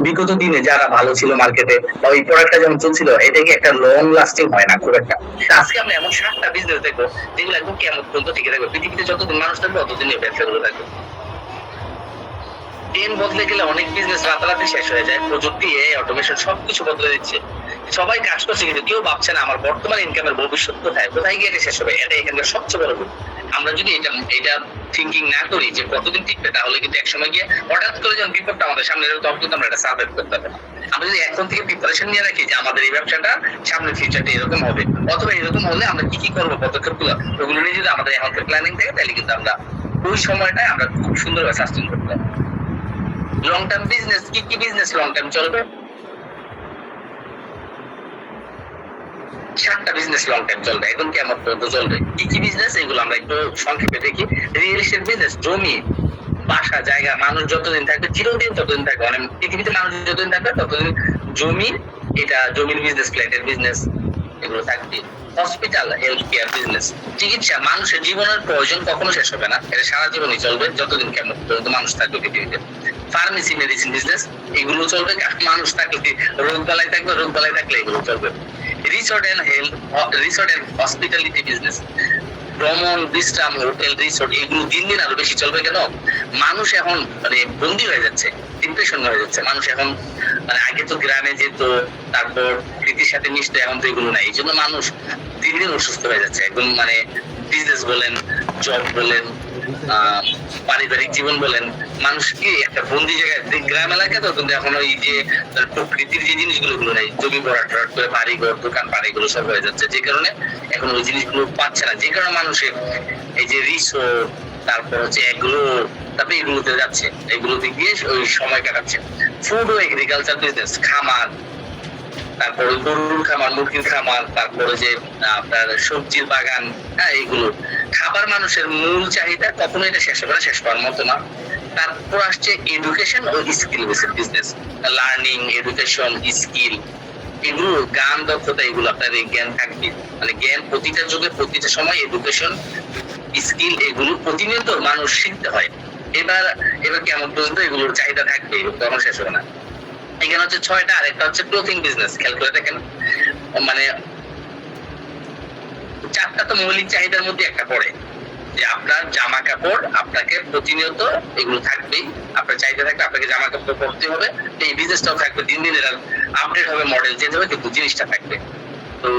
বিগত দিনে যারা ভালো ছিল মার্কেটে বা ওই প্রোডাক্টটা যখন চলছিল এটা কি একটা লং লাস্টিং হয় না খুব একটা। আজকে আমরা এমন 7টা বিজনেস দেখবো যেগুলো একদম কেমন পর্যন্ত টিকে থাকবে, পৃথিবীতে যতদিন মানুষ থাকবে ততদিন এই ব্যবসাগুলো থাকবে। দিন বদলে গেলে অনেক বিজনেস রাতারাতি শেষ হয়ে যায়, প্রযুক্তি অটোমেশন সবকিছু বদলে দিচ্ছে। সবাই কাজ করছে কিন্তু কেউ ভাবছে না আমার বর্তমান ইনকামের ভবিষ্যৎ কোথায়, কোথায় গিয়ে এটা শেষ হবে। এটা এখানকার সবচেয়ে বড় ভুল। আমরা যদি এটা থিঙ্কিং না করি যে কতদিন টিকবে, তাহলে কিন্তু একসময় গিয়ে হঠাৎ করে যখন বিপদটা আমাদের সামনে এলো তখন কিন্তু আমরা এটা সার্ভাইভ করতে পারবো না। আমরা যদি এখন থেকে প্রিপারেশন নিয়ে রাখি যে আমাদের এই ব্যবসাটা সামনের ফিউচারটা এরকম হবে, অথবা এরকম হলে আমরা কি কি করবো পদক্ষেপগুলো, ওগুলো নিয়ে যদি আমাদের এখন প্ল্যানিং থাকে তাহলে কিন্তু আমরা ওই সময়টায় আমরা খুব সুন্দরভাবে সাস্টেন করতে পারবো। লং টার্ম বিজনেস, কি কি বিজনেস লং টার্ম চলবে? 7টা বিজনেস লং টাইম চলবে, এখন কি আমার পর্যন্ত চলবে। কি কি বিজনেস এগুলো আমরা একটু সংক্ষেপে দেখি। রিয়েল এস্টেট বিজনেস, জমি বাসা জায়গা, মানুষ যতদিন থাকবে চিরদিন ততদিন থাকবে, মানে পৃথিবীতে মানুষ যতদিন থাকবে ততদিন জমি, এটা জমির বিজনেস, ফ্ল্যাটের বিজনেস, এগুলো থাকবে। হসপিটাল, হেলথ কেয়ার বিজনেস, চিকিৎসা, মানুষের জীবনের প্রয়োজন কখনো শেষ হবে না, এটা সারা জীবনই চলবে যতদিন কেমন পর্যন্ত মানুষ থাকবে পৃথিবীতে। ফার্মেসি, মেডিসিন বিজনেস, এগুলো চলবে, মানুষ থাকলে রোগ বালাই থাকবে, রোগ বালাই থাকলে এগুলো চলবে। Resort and health, resort and hospitality business, ভ্রমণ, বিশ্রাম, হোটেল, রিসোর্ট, এগুলো দিন দিন আরো বেশি চলবে। কেন? মানুষ এখন মানে বন্দী হয়ে যাচ্ছে, ডিপ্রেশন হয়ে যাচ্ছে। মানুষ এখন মানে আগে তো গ্রামে যেত, তারপর প্রীতির সাথে মিশতো, এখন তো এগুলো নাই। এই জন্য মানুষ দিন দিন অসুস্থ হয়ে যাচ্ছে। এখন মানে বিজনেস বলেন, জব বলেন, পারিবারিক জীবন বলেন, মানুষ কি একটা বন্দি জায়গায়, গ্রাম এলাকায় তো কিন্তু এখন ওই যে প্রকৃতির যে জিনিসগুলো গুলো নাই, জমি ভরাট করে বাড়ি ঘর দোকান পাড়ি গুলো সব হয়ে যাচ্ছে, যে কারণে এখন ওই জিনিসগুলো পাচ্ছে না, যে কারণে মানুষের এই যে রিসোর্ট, তারপর হচ্ছে এগুলো, তারপরে এগুলোতে যাচ্ছে, এগুলোতে গিয়ে ওই সময় কাটাচ্ছে। ফুড ও এগ্রিকালচার বিজনেস, খামার, তারপরে গরুর খামার, মুরগির খামার, তারপরে যে আপনার সবজির বাগান, হ্যাঁ এগুলো। খাবার মানুষের মূল চাহিদা, কখনো এটা শেষ হবে না, শেষ হওয়ার মতো না। তারপর আসছে এডুকেশন ও skill based business, learning, education, skill, এগুলো জ্ঞান দক্ষতা, এগুলো আপনার জ্ঞান থাকবে, মানে জ্ঞান প্রতিটা যুগে প্রতিটা সময়, এডুকেশন স্কিল এগুলো প্রতিনিয়ত মানুষ শিখতে হয়। এবার এবার কেমন পর্যন্ত এগুলোর চাহিদা থাকবে, তখন শেষ হবে না। এখানে হচ্ছে 6টা, আর একটা হচ্ছে ক্লোথিং বিজনেস, খেয়াল করে দেখেন, মানে 4টা তো মৌলিক চাহিদার মধ্যে একটা পড়ে, যে আপনার জামা কাপড় আপনাকে প্রতিনিয়ত এগুলো থাকবেই, আপনার চাহিদা থাকবে, আপনাকে জামা কাপড় পরতে হবে, এই বিজনেসটাও থাকবে, দিন দিন এরা আপডেট হবে, মডেল চেঞ্জ হবে, কিন্তু জিনিসটা থাকবে। তো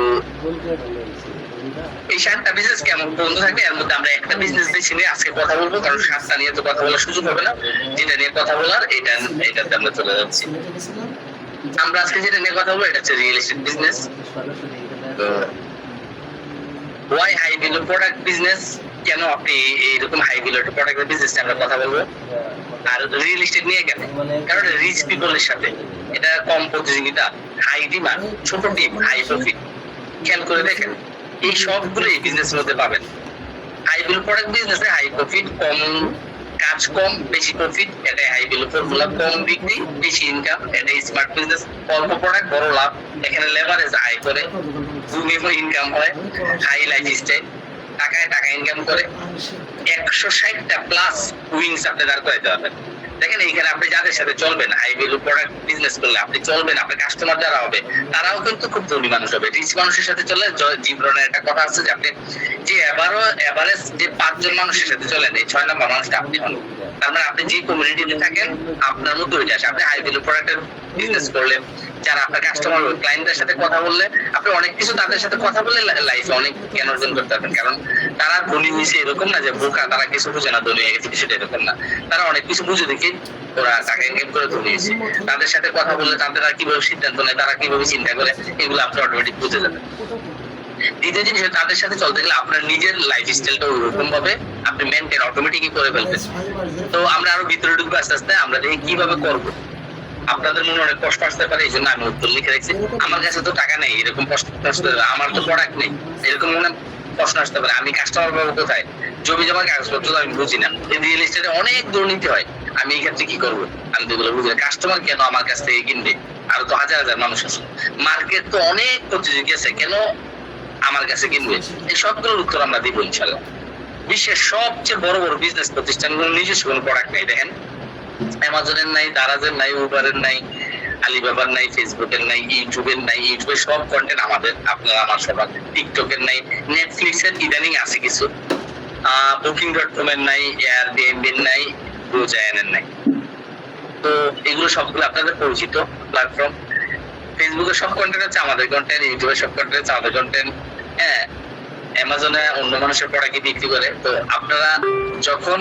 এই 7টা বিজনেস কেমন পর্যন্ত থাকবে, এর মধ্যে আমরা একটা বিজনেস বেছে নিয়ে আজকে কথা বলবো, কারণ 7টা নিয়ে তো কথা বলার সুযোগ হবে না। যেটা নিয়ে কথা বলার এটাতে আমরা চলে যাচ্ছি। আমরা আজকে যেটা নিয়ে কথা বলবো এটা হচ্ছে real estate business. Why high value product business, কেন আপনি এইরকম হাই ভ্যালু প্রোডাক্টের বিজনেস আমরা কথা বলবো। আর রিয়েল এস্টেট নিয়ে কেন? কারণ রিচ পিপলের সাথে এটা কম প্রতিযোগিতা, হাই ডিমান্ড, ছোট টিম, হাই প্রফিট। খেয়াল করে দেখেন এই সবগুলো এই বিজনেস মধ্যে পাবেন। হাই ভ্যালু প্রোডাক্ট বিজনেসে হাই প্রফিট, কম কাজ, কম বেশি প্রফিট, এটাই হাই ভ্যালু ফর্মুলা। কম বিক্রি বেশি ইনকাম, এটাই স্মার্ট বিজনেস। অল্প প্রোডাক্ট বড় লাভ, এখানে লেভারেজ হাই করে দুগুণ ইনকাম হয়। হাই লাইফস্টাইল, টাকায় টাকা ইনকাম করে 160টা প্লাস উইংস আপনি দাঁড় করাইতে পারবেন। দেখেন এইখানে আপনি যাদের সাথে চলবেন, হাই ভ্যালু প্রোডাক্ট বিজনেস করলে আপনি চলবেন, আপনার কাস্টমার যারা হবে তারাও কিন্তু খুব ধনী মানুষ হবে। রিচ মানুষের সাথে চলে, জীবনের একটা কথা আছে যে আপনি যে এভারেজ যে 5 জন মানুষের সাথে চলেন, এই 6 নম্বর মানুষটা আপনি হন। তার মানে আপনি যে কমিউনিটিতে থাকেন আপনার মতো হয়ে যায়। আপনি হাই ভ্যালু প্রোডাক্টের বিজনেস করলে, যারা আপনার কাস্টমার ক্লায়েন্টদের সাথে কথা বললে, আপনি অনেক কিছু তাদের সাথে কথা বললে লাইফে অনেক জ্ঞান অর্জন করতে পারবেন। কারণ তারা ধনী হয়েছে এরকম না যে বোকা, তারা কিছু বুঝে না ধনী হয়ে গেছে, সেটা এরকম না। তারা অনেক কিছু বুঝে দেখে ওরা টাকা ইনকাম করে ধনী হয়েছে। তাদের সাথে কথা বললে তাদের কিভাবে সিদ্ধান্ত নেয়, তারা কিভাবে চিন্তা করে, এগুলো আপনি অটোমেটিক বুঝে যাবেন। দ্বিতীয় জিনিস, তাদের সাথে চলতে গেলে আপনার নিজের লাইফ স্টাইলটা ওরকম ভাবে আপনি মেনটেন অটোমেটিকই করে ফেলবেন। তো আমরা আরো ভিতরে ঢুকবো আস্তে আস্তে, আমরা দেখি কিভাবে করবো। আপনাদের মনে অনেক কষ্ট আসতে পারে, এই জন্য আমি উত্তর লিখে রাখছি। আমার কাছে তো টাকা নেই, এরকম কষ্ট, আমার তো প্রোডাক্ট নেই, এরকম মনে প্রশ্ন আসতে পারে। আমি কাস্টমার পাবো কোথায়? জমি জমা কাগজপত্র তো আমি বুঝি না, এই রিয়েল এস্টেটে অনেক দুর্নীতি হয়, আমি এই ক্ষেত্রে কি করবো? আমি তো এগুলো বুঝি না। কাস্টমার কেন আমার কাছ থেকে কিনবে? আরো তো হাজার হাজার মানুষ আছে, মার্কেট তো অনেক প্রতিযোগী আছে, কেন আমার কাছে কিনবে? এই সবগুলোর উত্তর আমরা দিব ইনশাল্লাহ। বিশ্বের সবচেয়ে বড় বড় বিজনেস প্রতিষ্ঠানগুলো নিজস্ব কোনো প্রোডাক্ট নেই। দেখেন অ্যামাজনের নাই, দারাজের নাই, উবারের নাই, আলিবাবার নাই, ফেসবুকের নাই, ইউটিউবের নাই। ইউটিউবের সব কন্টেন্ট আমাদের, আপনারা আমার সবার। টিকটকের নাই, নেটফ্লিক্সের ইদানিং আছে কিছু, Booking.com এর নাই, Airbnb এর নাই, ব্লুজায়ানের নাই। তো এগুলো সবগুলো আপনাদের পরিচিত প্ল্যাটফর্ম। ফেসবুকের সব কন্টেন্ট হচ্ছে আমাদের কন্টেন্ট, ইউটিউবের সব কন্টেন্ট হচ্ছে আমাদের কন্টেন্ট। হ্যাঁ, অ্যামাজনে অন্য মানুষের প্রোডাক্ট বিক্রি করে। তো আপনারা যখন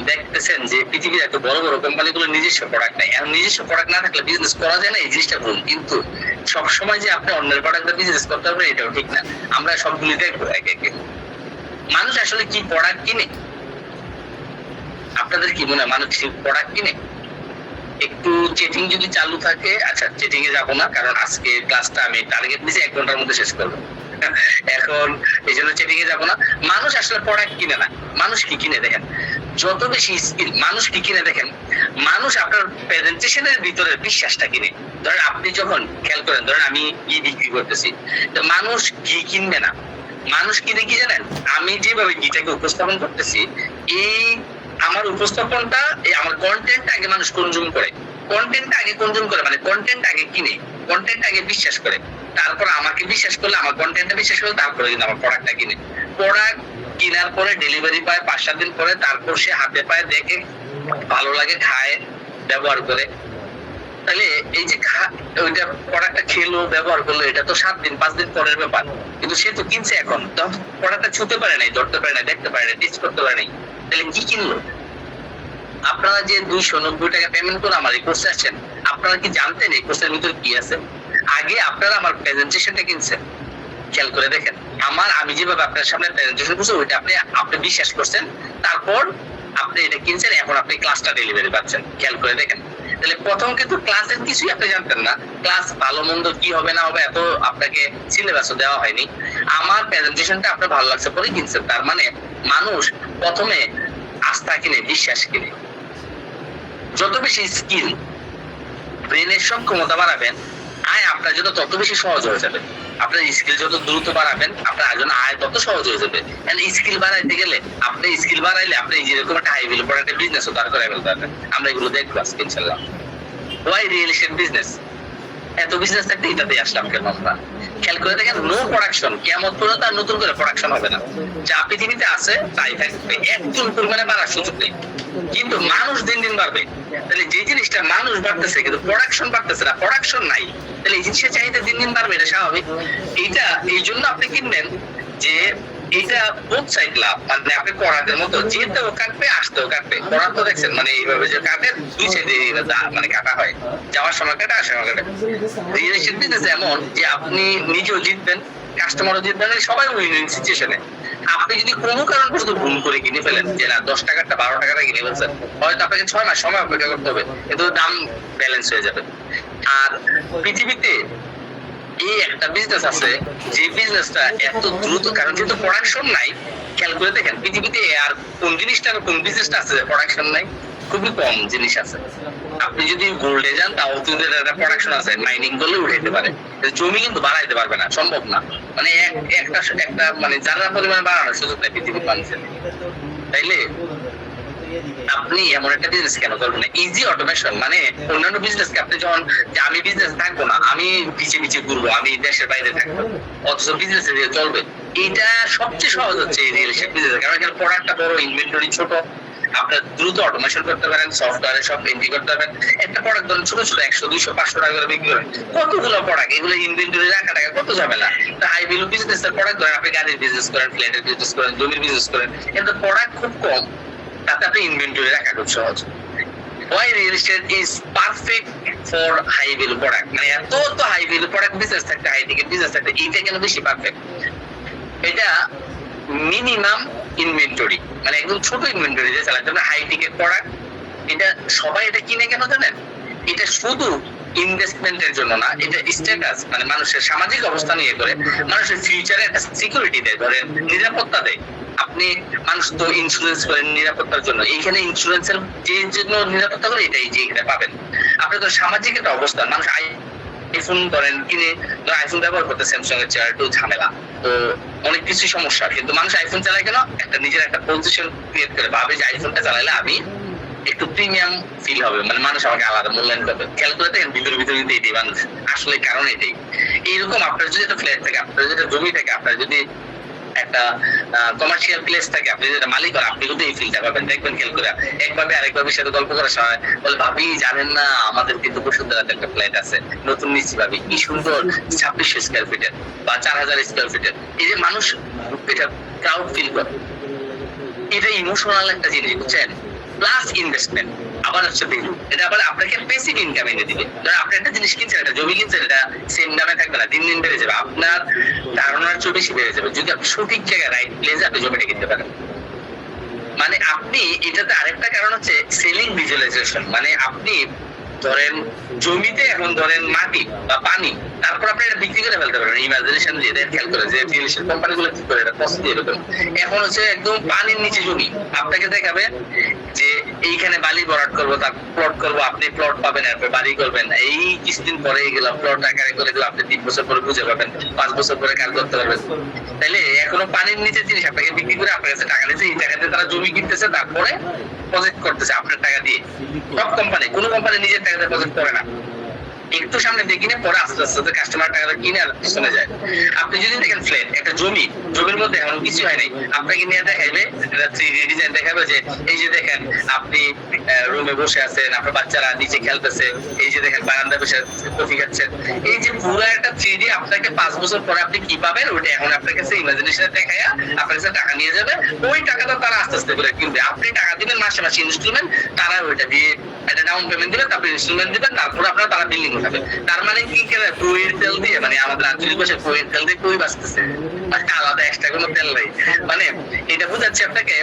দেখতেছেন যে পৃথিবীর এত বড় বড় কোম্পানিগুলো নিজস্ব প্রোডাক্ট নাই, এখন নিজস্ব প্রোডাক্ট না থাকলে বিজনেস করা যায় না, এই জিনিসটা ভুল। কিন্তু সবসময় যে আপনি অন্যের প্রোডাক্ট দিয়ে বিজনেস করতে পারবেন এটাও ঠিক না। আমরা সবগুলি দেখবো একে একে। মানুষ আসলে কি প্রোডাক্ট কিনে? আপনাদের কি মনে হয় মানুষ প্রোডাক্ট কিনে? একটু চেটিং যদি চালু থাকে, আচ্ছা চেটিং এ যাবো না, কারণ আজকে ক্লাসটা আমি টার্গেট দিয়েছি 1 ঘন্টার মধ্যে শেষ করবো। এখন এই জন্য চেটিং এ যাবো না। মানুষ আসলে প্রোডাক্ট কিনে না। মানুষ কি কিনে দেখেন, যত বেশি স্কিল, মানুষ কি কিনে দেখেন, মানুষ আপনার প্রেজেন্টেশনের ভিতরে বিশ্বাসটা কিনে। ধরেন আপনি যখন খেয়াল করেন, ধরেন আমি কি বিক্রি করতেছি, তো মানুষ কি কিনবে না, মানুষ কিনে কি জানেন, আমি যেভাবে গিটাকে উপস্থাপন করতেছি, এই আমার উপস্থাপনটা, এই আমার কন্টেন্টটা আগে মানুষ কনজিউম করে, কন্টেন্টটা আগে কনজিউম করে, মানে কন্টেন্ট আগে কিনে, কন্টেন্ট আগে বিশ্বাস করে, তারপর আমাকে বিশ্বাস করলে, আমার কন্টেন্টটা বিশ্বাস করলে, তারপরে কিন্তু আমার প্রোডাক্টটা কিনে। প্রোডাক্ট কেনার পরে ডেলিভারি পায় 5-7 দিন পরে, তারপর সে হাতে পায়ে দেখে ভালো লাগে, খায়, ব্যবহার করে। তাহলে এই যে ওইটা প্রোডাক্টটা খেলো, ব্যবহার করলো, এটা তো 7 দিন 5 দিন পরের ব্যাপার। কিন্তু সে তো কিনছে, এখন তো প্রোডাক্টটা ছুঁতে পারে নাই, ধরতে পারে নাই, দেখতে পারে নাই, টেস্ট করতে পারে নাই, তাহলে কি কিনলো? আপনারা যে 290 টাকা পেমেন্ট করে আমার এই কোর্সে আসছেন, আপনারা কি জানতেন এই কোর্সের ভিতরে কি আছে? আগে আপনারা আমার প্রেজেন্টেশনটা কিনছেন, খেয়াল করে দেখেন। আমি যেভাবে আপনার সামনে প্রেজেন্টেশন করছি ওইটা আপনি বিশ্বাস করছেন, তারপর আপনি এটা কিনছেন, এখন আপনি ক্লাসটা ডেলিভারি পাচ্ছেন, খেয়াল করে দেখেন। তাহলে প্রথম কিন্তু ক্লাসের কিছুই আপনি জানতেন না, ক্লাস ভালো মন্দ কি হবে না হবে এত আপনাকে সিলেবাসও দেওয়া হয়নি। আমার প্রেজেন্টেশনটা আপনার ভালো লাগছে পরে কিনছেন, তার মানে মানুষ প্রথমে আস্থা কিনে, বিশ্বাস কিনে। যত বেশি স্কিল, ব্রেনের সক্ষমতা বাড়াবেন, আয় আপনার জন্য তত বেশি সহজ হয়ে যাবে। আপনার স্কিল যত দ্রুত বাড়াবেন, আপনার জন্য আয় তত সহজ হয়ে যাবে। স্কিল বাড়াইতে গেলে, আপনি স্কিল বাড়াইলে আপনি যেরকম একটা হাই ভ্যালু প্রোডাক্টের বিজনেসও দাঁড় করাই ফেলতে পারবেন। আমরা এগুলো দেখবো আজকে ইনশাআল্লাহ। Why real estate business? এত বিজনেস থাকতে এটাতে আসলাম কেন আমরা? খেয়াল করে দেখেন, নো প্রোডাকশন, কিয়ামত পর্যন্ত আর নতুন করে প্রোডাকশন হবে না। যা পৃথিবীতে আছে তাই থাকবে, একদম পরিমাণে বাড়ার সুযোগ নেই। কিন্তু মানুষ দিন দিন বাড়বে। তাহলে যে জিনিসটা মানুষ বাড়তেছে কিন্তু প্রোডাকশন বাড়তেছে না, প্রোডাকশন নাই, তাহলে এই জিনিসের চাহিদা দিন দিন বাড়বে, এটা স্বাভাবিক। এইটা এই জন্য আপনি কিনবেন যে এটা বোথ সাইড লাভ, মানে আপনি করাতের মতো যেতেও কাটবে, আসতেও কাটবে। করাত তো দেখছেন মানে এইভাবে যে কাটে, দুই সাইডে মানে কাটা হয়, যাওয়ার সময় কাটে, আসার সময় কাটে। রিয়েল এস্টেট বিজনেস এমন যে আপনি নিজেও জিতবেন, কাস্টমারও জিতবেন, সবাই উইন উইন সিচুয়েশনে। আপনি যদি কোনো কারণ বস্তু ভুল করে কিনে ফেলেন, যে না 10 টাকাটা 12 টাকাটা কিনে ফেলছেন, হয়তো আপনাকে 6 মাস সময় অপেক্ষা করতে হবে, কিন্তু দাম ব্যালেন্স হয়ে যাবে। আর পৃথিবীতে এই একটা বিজনেস আছে যে বিজনেসটা এত দ্রুত, কারণ যেহেতু প্রোডাকশন নাই, খেয়াল করে দেখেন পৃথিবীতে আর কোন জিনিসটা, কোন বিজনেসটা আছে প্রোডাকশন নাই? খুবই কম জিনিস আছে। আপনি যদি গোল্ডে যান, তাও কিন্তু একটা প্রোডাকশন আছে, মাইনিং করলে উঠাইতে পারে, জমি কিন্তু বাড়াইতে পারবে না, সম্ভব না। মানে একটা মানে যারা পরিমাণে বাড়ানোর সুযোগ নেই পৃথিবীর মানুষের। তাইলে আপনি এমন একটা বিজনেস কেন করবেন না? ইজি অটোমেশন, মানে অন্যান্য বিজনেস কে আপনি যখন, যে আমি বিজনেস থাকবো না, আমি পিছে পিছে ঘুরবো, আমি দেশের বাইরে থাকবো, অথচ বিজনেস চলবে, এটা সবচেয়ে সহজ হচ্ছে এই রিয়েল এস্টেট বিজনেস। কারণ এখানে প্রোডাক্টটা বড়, ইনভেন্টরি ছোট, আপনার দ্রুত অটোমেশন করতে পারেন, সফটওয়্যারে সব এন্ট্রি করতে পারবেন। একটা প্রোডাক্ট ধরেন ছোট ছোট 100, 200, 500 টাকা করে বিক্রি করেন, কতগুলো প্রোডাক্ট, এগুলো ইনভেন্টরি রাখা টাকা কত ঝামেলা। হাই ভ্যালু বিজনেস এর প্রোডাক্ট ধরেন, আপনি গাড়ির বিজনেস করেন, ফ্ল্যাটের বিজনেস করেন, জমির বিজনেস করেন, কিন্তু প্রোডাক্ট খুব কম, তাতে আপনি ইনভেন্টরি রাখা খুব সহজ। Why real estate is perfect for high value product? মানে এত তো হাই ভ্যালু প্রোডাক্ট বিজনেস থাকতে, হাই টিকেট বিজনেস থাকতে, এইটা কেন বেশি পারফেক্ট? এটা মিনিমাম ইনভেন্টরি, মানে একদম ছোট ইনভেন্টরি যে চালাতে হবে, হাই টিকেট প্রোডাক্ট। এটা সবাই এটা কিনে কেন জানেন? এটা শুধু ইনভেস্টমেন্টের জন্য না, এটা স্ট্যাটাস, মানে মানুষের সামাজিক অবস্থান ইয়ে করে, মানুষের ফিউচারে একটা সিকিউরিটি দেয়, ধরেন নিরাপত্তা দেয়। আপনি মানুষ তো ইন্স্যুরেন্স করেন নিরাপত্তার জন্য, এইখানে ইন্স্যুরেন্সের যে জন্য নিরাপত্তা করে এটাই যে এখানে পাবেন। আপনি তো সামাজিক একটা অবস্থান, মানুষ আইফোন ধরেন কিনে, আইফোন ব্যবহার করতে, স্যামসাং এর চেয়ার একটু ঝামেলা, তো অনেক কিছু সমস্যা, কিন্তু মানুষ আইফোন চালায় কেন? একটা নিজের একটা পজিশন ক্রিয়েট করে, ভাবে যে আইফোনটা চালাইলে আমি একটু প্রিমিয়াম ফিল হবে, মানে মানুষ আমাকে আলাদা মূল্যায়ন করবে। খেয়াল করে দেখেন ভিতরে ভিতরে কিন্তু এটাই মানুষ আসলে কারণ এটাই। এইরকম আপনার যদি একটা ফ্ল্যাট থাকে, আপনার যদি জমি থাকে, আপনার যদি একটা কমার্শিয়াল প্লেস থাকে, আপনি যদি মালিক হন, আপনি কিন্তু এই ফিলটা পাবেন। দেখবেন খেয়াল করে একভাবে আরেকভাবে সাথে গল্প করার সময় বলে, ভাবি জানেন না আমাদের কিন্তু বসুন্ধরা একটা ফ্ল্যাট আছে নতুন নিচ্ছি, ভাবি কি সুন্দর 2600 স্কয়ার ফিটের বা 4000 স্কয়ার ফিটের। এই যে মানুষ এটা প্রাউড ফিল করে, এটা ইমোশনাল একটা জিনিস, বুঝছেন? প্লাস ইনভেস্টমেন্ট, আবার হচ্ছে ভ্যালু। এটা আবার আপনাকে প্যাসিভ ইনকাম এনে দিবে। ধরেন আপনি একটা জিনিস কিনছেন, একটা জমি কিনছেন, এটা সেম দামে থাকবে না, দিন দিন বেড়ে যাবে, আপনার ধারণার চেয়ে বেশি বেড়ে যাবে যদি আপনি সঠিক জায়গায় রাইট প্লেসে আপনি জমিটা কিনতে পারেন। মানে আপনি এটাতে আরেকটা কারণ হচ্ছে সেলিং ভিজুয়ালাইজেশন। মানে আপনি ধরেন জমিতে এখন ধরেন মাটি বা পানি, তারপর আপনি এটা বিক্রি করে ফেলতে পারেন ইমাজিনেশন দিয়ে। খেয়াল করে যে রিয়েল কোম্পানিগুলো কি করে, এটা পছন্দ এরকম। এখন হচ্ছে একদম পানির নিচে জমি, আপনাকে দেখাবে যে এইখানে বালি ভরাট করবো, তার প্লট করবো, আপনি প্লট পাবেন, এরপর বাড়ি করবেন, এই কিছুদিন পরে গেলাম প্লট আকারে করে দিলাম, আপনি 3 বছর পরে বুঝে পাবেন, 5 বছর পরে কাজ করতে পারবেন। তাইলে এখনো পানির নিচে জিনিস আপনাকে বিক্রি করে আপনার কাছে টাকা নিচ্ছে, এই টাকাতে তারা জমি কিনতেছে, তারপরে প্রজেক্ট করতেছে আপনার টাকা দিয়ে। সব কোম্পানি, কোনো কোম্পানি নিজের টাকা দিয়ে প্রজেক্ট করে না, একটু সামনে দিয়ে কিনে পরে আস্তে আস্তে কাস্টমার টাকা কিনে আর পিছনে যায়। আপনি যদি দেখেন ফ্ল্যাট একটা জমির মধ্যে এমন কিছু হয় নাই, আপনাকে নিয়ে দেখাবে ডিজাইন, দেখাবে যে এই যে দেখেন আপনি রুমে বসে আছেন, আপনার বাচ্চারা নিচে খেলতেছে, এই যে দেখেন বারান্দায় বসে কফি খাচ্ছেন, এই যে পুরো একটা 3D আপনাকে 5 বছর পরে আপনি কি পাবেন ওইটা এখন আপনার কাছে ইমাজিনেশনে দেখায়া আপনার কাছে টাকা নিয়ে যাবে। ওই টাকাটা তারা আস্তে আস্তে করে কিনবে, আপনি টাকা দিবেন মাসে মাসে ইনস্টলমেন্ট, তারা ওইটা দিয়ে একটা ডাউন পেমেন্ট দিবেন, তারপরে ইনস্টলমেন্ট দিবেন, তারপর আপনারা তারা বিল্ডিং উঠাবে। তার মানে কি করে প্রয়ের তেল দিয়ে, মানে আমাদের আঞ্চলিক ভাষায় প্রয়ের তেল দিয়ে কই বাঁচতেছে, আলাদা এক্সট্রা কোনো তেল নেই। মানে এটা বোঝাচ্ছে আপনাকে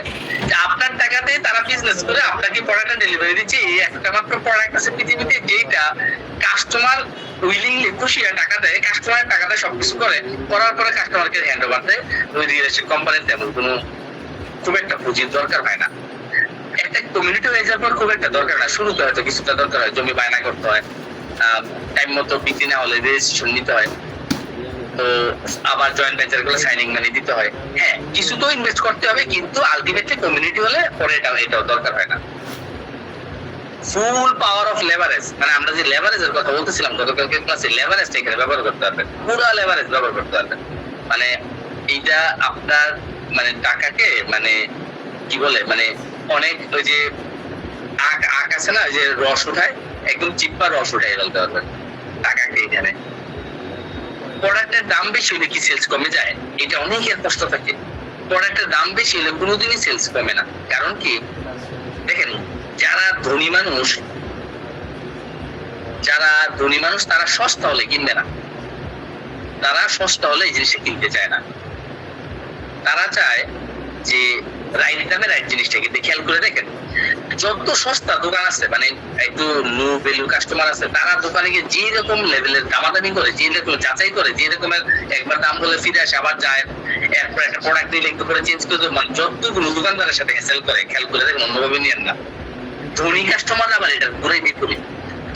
যে আপনার টাকাতে তারা বিজনেস করে আপনাকে প্রোডাক্টটা ডেলিভারি দিচ্ছে। এই একটা মাত্র প্রোডাক্ট আছে পৃথিবীতে যেটা কাস্টমার উইলিংলি খুশি হয় টাকা দেয়, কাস্টমারের টাকা দেয়, সবকিছু করে, করার পরে কাস্টমারকে হ্যান্ড ওভার দেয়। ওই রিয়েল এস্টেট কোম্পানির তেমন কোনো খুব একটা পুঁজির দরকার হয় না। একটা কমিউনিটি হয়ে যাওয়ার পর খুব একটা দরকার না, শুরুতে হয়তো কিছুটা দরকার হয়, জমি বায়না করতে হয়, টাইম মতো বিক্রি না হলে রেজিস্ট্রেশন নিতে হয়, তো আবার জয়েন্ট ভেঞ্চার গুলো সাইনিং মানি দিতে হয়। হ্যাঁ, কিছু তো ইনভেস্ট করতে হবে, কিন্তু আলটিমেটলি কমিউনিটি হলে পরে এটাও দরকার হয় না। ফুল পাওয়ার অফ লেভারেজ, মানে আমরা যে লেভারেজের কথা বলতেছিলাম গতকালকে ক্লাসে, লেভারেজটা এখানে ব্যবহার করতে পারবেন, পুরো লেভারেজ ব্যবহার করতে পারবেন। মানে এইটা আপনার মানে টাকাকে মানে কি বলে, মানে অনেক ওই যে আখ আছে না, যে রস উঠায়, একদম চিপ্পা রস উঠাই ফেলতে পারবেন টাকাকে। এখানে প্রোডাক্টের দাম বেশি হলে কি সেলস কমে যায়? এটা অনেকের কষ্ট থাকে। প্রোডাক্টের দাম বেশি হলে কোনোদিনই সেলস কমে না। কারণ কি, দেখেন যারা ধনী মানুষ তারা সস্তা হলে কিনবে না, তারা সস্তা হলে এই জিনিসটা কিনতে চায় না, তারা চায় যে রাইট দামে রাইট জিনিসটা কিনতে। খেয়াল করে দেখেন যত সস্তা দোকান আছে, মানে একটু লো ভ্যালু কাস্টমার আছে, তারা দোকানে গিয়ে যে রকম লেভেলের দামাদামি করে, যে রকম যাচাই করে, যে রকমের একবার দাম বলে ফিরে আসে আবার যায়, এরপর একটা প্রোডাক্ট নিলে একটু করে চেঞ্জ করে, মানে যতগুলো দোকানদারের সাথে হ্যাসেল করে, খেয়াল করে দেখেন অন্যভাবে নিয়েন না। ধনী কাস্টমার আবার এটা ঘুরে বিপরীত।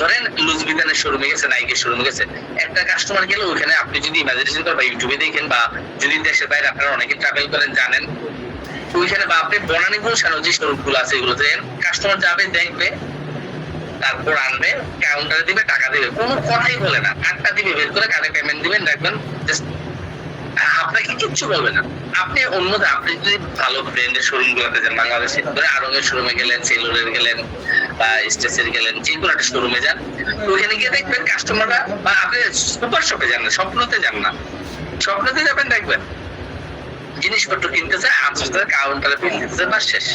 ধরেন লুজ বিধানের শোরুমে গেছে, নাইকের শোরুমে গেছে, একটা কাস্টমার গেলে ওখানে আপনি যদি ইমাজিনেশন করেন বা ইউটিউবে দেখেন, বা যদি দেশের বাইরে আপনারা অনেকে ট্রাভেল করেন জানেন, ওইখানে বা আপনি বনানী গুলশান যে শোরুম গুলো আছে এগুলোতে কাস্টমার যাবে, দেখবে, তারপর আনবে, কাউন্টারে দিবে, টাকা দিবে, কোনো কথাই বলে না, কার্ডটা দিবে, বের করে কার্ডে পেমেন্ট দিবেন, রাখবেন, জাস্ট আপনাকে কিচ্ছু বলবে না। আপনি আপনি যদি ভালো ব্র্যান্ডের শোরুম গুলোতে যান, বাংলাদেশে ধরে আরঙের শোরুমে গেলেন, সেলুরের গেলেন বা স্টেসের গেলেন, যে কোনো একটা শোরুমে যান, ওইখানে গিয়ে দেখবেন কাস্টমাররা, বা আপনি সুপার শপে যান না, স্বপ্নতে যান না, স্বপ্নতে যাবেন, দেখবেন জিনিসপত্র কিনতেছে, আনসার কাউন্টারে বিল দিতেছে, বাস শেষ।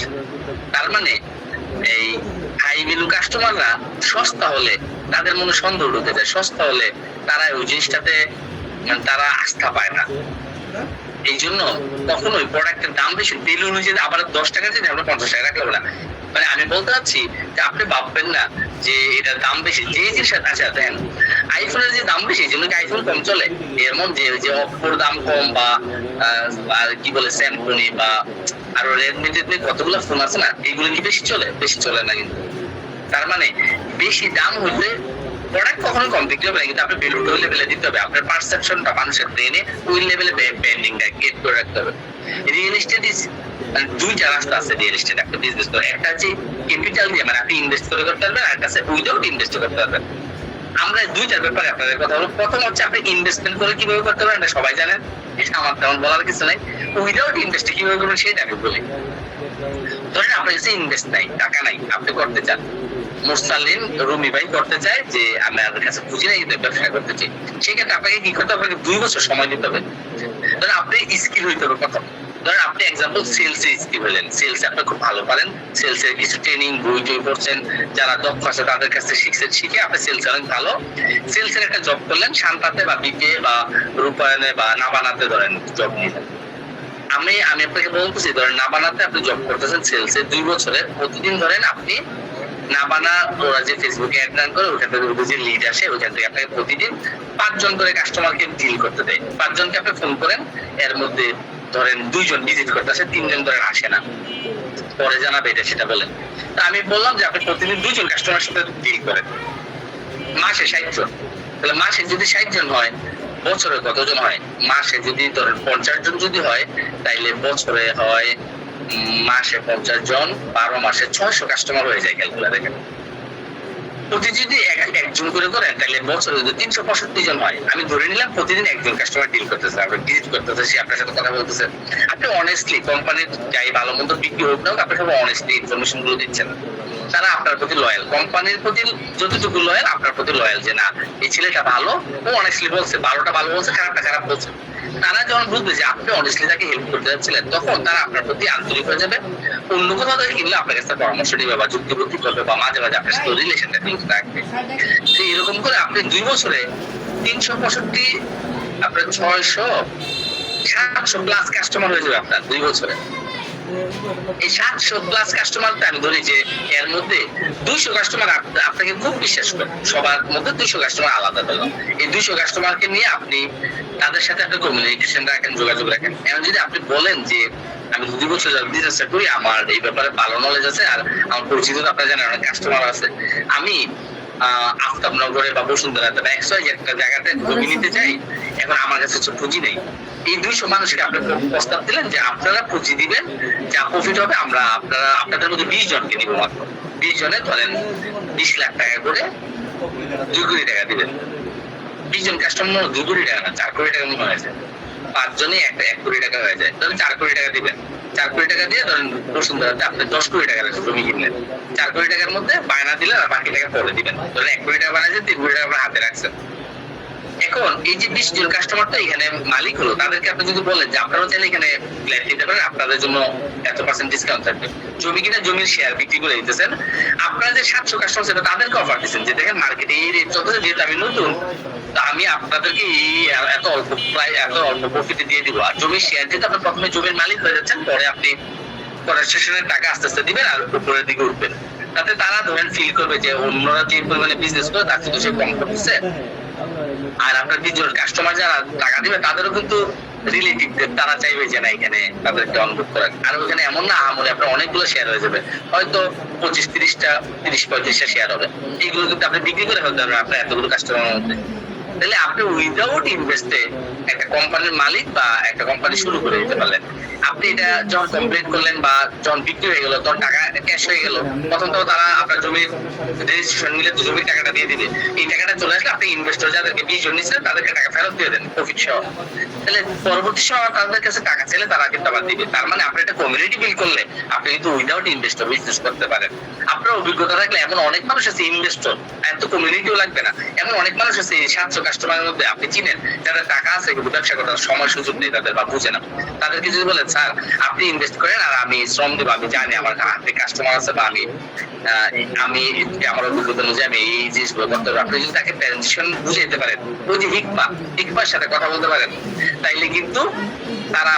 তার মানে এই হাই ভ্যালু কাস্টমাররা সস্তা হলে তাদের মনে সন্দেহ ঢুকে যায়, সস্তা হলে তারা ওই জিনিসটাতে তারা আস্থা পায় না। এই জন্য কখনোই প্রোডাক্টের দাম বেশি দিল অনুযায়ী আবার 10 টাকা যদি আমরা 50 টাকা রাখলাম না। মানে আমি বলতে চাচ্ছি যে আপনি ভাববেন না যে এটার দাম বেশি, যে জিনিসটা আচ্ছা দেন আইফোনের যে দাম বেশি, যেমন আইফোন কম চলে, এর মধ্যে যে অপোর দাম কম, বা কি বলে স্যামসুনি বা আরো রেডমি টেডমি কতগুলো ফোন আছে না, এগুলো কি বেশি চলে? বেশি চলে না। কিন্তু তার মানে বেশি দাম হইলে প্রোডাক্ট কখনো কম বিক্রি হবে না, কিন্তু আপনি ভ্যালুটা ওই লেভেলে দিতে হবে, আপনার পারসেপশনটা মানুষের ব্রেনে ওই লেভেলে ব্যান্ডিংটা গেট করে রাখতে হবে। রিয়েল এস্টেট ইজ মানে দুইটা রাস্তা আছে রিয়েল এস্টেট একটা বিজনেস করে, একটা হচ্ছে ক্যাপিটাল দিয়ে মানে আপনি ইনভেস্ট করে করতে পারবেন, আর একটা আছে উইদাউট ইনভেস্ট করতে পারবেন। আমরা দুইটার ব্যাপারে আপনাদের কথা বলবো। প্রথম হচ্ছে আপনি ইনভেস্টমেন্ট করে কিভাবে করতে পারেন এটা সবাই জানেন, এটা আমার তেমন বলার কিছু নাই। উইদাউট ইনভেস্ট কিভাবে করবেন সেটা আমি বলি। ধরেন আপনার কাছে ইনভেস্ট নাই, টাকা নাই, আপনি করতে চান, মুরসালিন রুমি ভাই করতে চায় যে আমার কাছে পুঁজি নাই কিন্তু ব্যবসা করতে চাই, সেক্ষেত্রে আপনাকে কি করতে হবে, 2 বছর সময় দিতে হবে। ধরেন আপনি স্কিল হইতে হবে প্রথম। ধরেন আপনি এক্সাম্পল সেলসে স্কিল হলেন, সেলসে আপনি খুব ভালো পারেন, সেলসের কিছু ট্রেনিং বই টই করছেন, যারা দক্ষ আছে তাদের কাছে শিখছেন, শিখে আপনি সেলসে অনেক ভালো, সেলসের একটা জব করলেন শান্তাতে বা বিকে বা রূপায়ণে বা নাবানাতে ধরেন জব নিলেন। আমি আপনাকে বলতেছি ধরেন নাবানাতে আপনি জব করতেছেন সেলসে 2 বছরে, প্রতিদিন ধরেন আপনি নাবানা ওরা যে ফেসবুকে অ্যাড রান করে ওখান থেকে যে লিড আসে ওখান থেকে আপনাকে প্রতিদিন 5 জন করে কাস্টমারকে ডিল করতে দেয়। 5 জনকে আপনি ফোন করেন, এর মধ্যে ধরেন 2 জন ভিজিট করতে আসে, 3 জন ধরেন আসে না, পরে জানাবে এটা সেটা বলেন। তা আমি বললাম যে আপনি প্রতিদিন 2 জন কাস্টমারের সাথে ডিল করেন, মাসে 60 জন। তাহলে মাসে যদি 60 জন হয়, বছরে কতজন হয়? মাসে যদি ধরেন 50 জন যদি হয়, তাইলে বছরে হয় মাসে 50 জন, 12 মাসে 600 কাস্টমার হয়ে যায়। ক্যালকুলেটর দেখেন, প্রতি যদি একজন করে করেন তাহলে বছরে যদি 365 জন হয়, আমি ধরে নিলাম প্রতিদিন একজন কাস্টমার ডিল করতেছে, আপনি ভিজিট করতেছে, সে আপনার সাথে কথা বলতেছে, আপনি অনেস্টলি কোম্পানির যাই ভালো মন্দ বিক্রি হোক না হোক আপনি সব অনেস্টলি ইনফরমেশন গুলো দিচ্ছেন, তারা আপনার প্রতি লয়াল, কোম্পানির প্রতি যতটুকু লয়াল আপনার প্রতি লয়াল, যে না এই ছেলেটা ভালো, ও অনেস্টলি বলছে, ভালোটা ভালো বলছে, খারাপটা খারাপ বলছে। তারা যখন বুঝবে যে আপনি অনেস্টলি তাকে হেল্প করতে যাচ্ছিলেন, তখন তারা আপনার প্রতি আন্তরিক হয়ে যাবে, অন্য কোথাও থেকে কিনলে আপনার কাছে পরামর্শ নিবে বা যুক্তিবুদ্ধি করবে বা মাঝে মাঝে আপনার সাথে রিলেশনটা ঠিক রাখবে। তো এরকম করে আপনি 2 বছরে 365 আপনার 700 প্লাস কাস্টমার হয়ে যাবে আপনার 2 বছরে। এই 700 প্লাস কাস্টমার আমি ধরি যে এর মধ্যে 200 কাস্টমার আপনাকে খুব বিশ্বাস করে, সবার মধ্যে 200 কাস্টমার আলাদা হলো। এই 200 কাস্টমারকে নিয়ে আপনি তাদের সাথে একটা কমিউনিকেশন রাখেন, যোগাযোগ রাখেন। এখন যদি আপনি বলেন যে আমি 2 বছর বিজনেসটা করি, আমার এই ব্যাপারে ভালো নলেজ আছে, আর আমার পরিচিত আপনারা জানেন অনেক কাস্টমার আছে, আমি আফতাবনগরে বা বসুন্ধরাতে বা একটা জায়গাতে জমি নিতে চাই, এখন আমার কাছে পুঁজি নেই। এই 200 মানুষকে আপনি প্রস্তাব দিলেন যে আপনারা পুঁজি দিবেন, যা প্রফিট হবে আমরা আপনাদের মধ্যে 20 জনকে দিব, মাত্র 20 জনে ধরেন 20 লাখ টাকা করে 2 কোটি টাকা দিবেন। 20 জন কাস্টমার 2 কোটি টাকা না, 4 কোটি টাকা মনে হয়েছে, 5 জনে 1 কোটি টাকা হয়ে যায়, তাহলে 4 কোটি টাকা দিবেন। 4 কোটি টাকা দিয়ে ধরেন বসুন্ধরাতে আপনি 10 কোটি টাকার জমি কিনলেন, 4 কোটি টাকার মধ্যে বায়না দিলেন আর বাকি টাকা পরে দিবেন। ধরেন 1 কোটি টাকা বানাইছেন, 3 কোটি টাকা আপনার হাতে রাখছেন। এখন এই যে 20 জন কাস্টমার তো এখানে মালিক হলো, তাদেরকে আপনি যদি বলেন যে আপনারাও চাইলে এখানে ফ্ল্যাট নিতে পারেন, আপনাদের জন্য এত % ডিসকাউন্ট থাকবে, জমি কিনা জমির শেয়ার বিক্রি করে দিতেছেন, আপনারা যে 700 কাস্টমার সেটা তাদেরকে অফার দিচ্ছেন যে দেখেন মার্কেটে এই রেট চলতেছে, যেহেতু আমি নতুন, তো আমি আপনাদেরকে এত অল্প প্রফিটে দিয়ে দিব। আর জমির শেয়ার যেহেতু আপনি প্রথমে জমির মালিক হয়ে যাচ্ছেন, পরে আপনি রেজিস্ট্রেশনের টাকা আস্তে আস্তে দিবেন আর উপরের দিকে উঠবেন, তাতে তারা ধরেন ফিল করবে যে অন্যরা যে পরিমাণে বিজনেস করে তার থেকে সে কম করতেছে। আর আপনার 20 জন কাস্টমার যারা টাকা দিবে তাদেরও কিন্তু রিলেটিভদের, তারা চাইবে যে না এখানে তাদেরকে অনবোর্ড করা। আর ওখানে এমন না আমলে আপনার অনেকগুলো শেয়ার হয়ে যাবে, হয়তো 25-30টা 30-35টা শেয়ার হবে, এইগুলো কিন্তু আপনি বিক্রি করে ফেলতে পারবেন আপনার এতগুলো কাস্টমারের মধ্যে। তাহলে আপনি উইদাউট ইনভেস্টে একটা কোম্পানির মালিক বা একটা কোম্পানি শুরু করে দিতে পারলেন। আপনি এটা যখন কমপ্লিট করলেন বা যখন বিক্রি হয়ে গেল, তখন টাকা ক্যাশ হয়ে গেল, তখন তো তারা আপনার জমির রেজিস্ট্রেশন নিলে জমির টাকাটা দিয়ে দিবে। এই টাকাটা চলে আসলে আপনি ইনভেস্টর যাদেরকে 20 জন নিচ্ছেন তাদেরকে টাকা ফেরত দিয়ে দেন প্রফিট সহ। তাহলে পরবর্তী সময় তাদের কাছে টাকা চাইলে তারা কিন্তু আবার দিবে। তার মানে আপনি একটা কমিউনিটি বিল্ড করলে আপনি কিন্তু উইদাউট ইনভেস্টর বিজনেস করতে পারেন। আপনার অভিজ্ঞতা থাকলে এমন অনেক মানুষ আছে ইনভেস্টর, এত কমিউনিটিও লাগবে না, এমন অনেক মানুষ আছে 700 কাস্টমারের মধ্যে আপনি চিনেন যাদের টাকা আছে কিন্তু ব্যবসা করার সময় সুযোগ নেই তাদের বা বুঝে না, তাদেরকে যদি বলেন স্যার আপনি ইনভেস্ট করেন আর আমি শ্রম দেবো, আমি জানি আমার হাতে কাস্টমার আছে বা আমি আমার অভিজ্ঞতা অনুযায়ী আমি এই জিনিসগুলো করতে পারবো, আপনি যদি তাকে প্রেজেন্টেশন বুঝাইতে পারেন, ওই যে হিকমার সাথে কথা বলতে পারেন, তাইলে কিন্তু তারা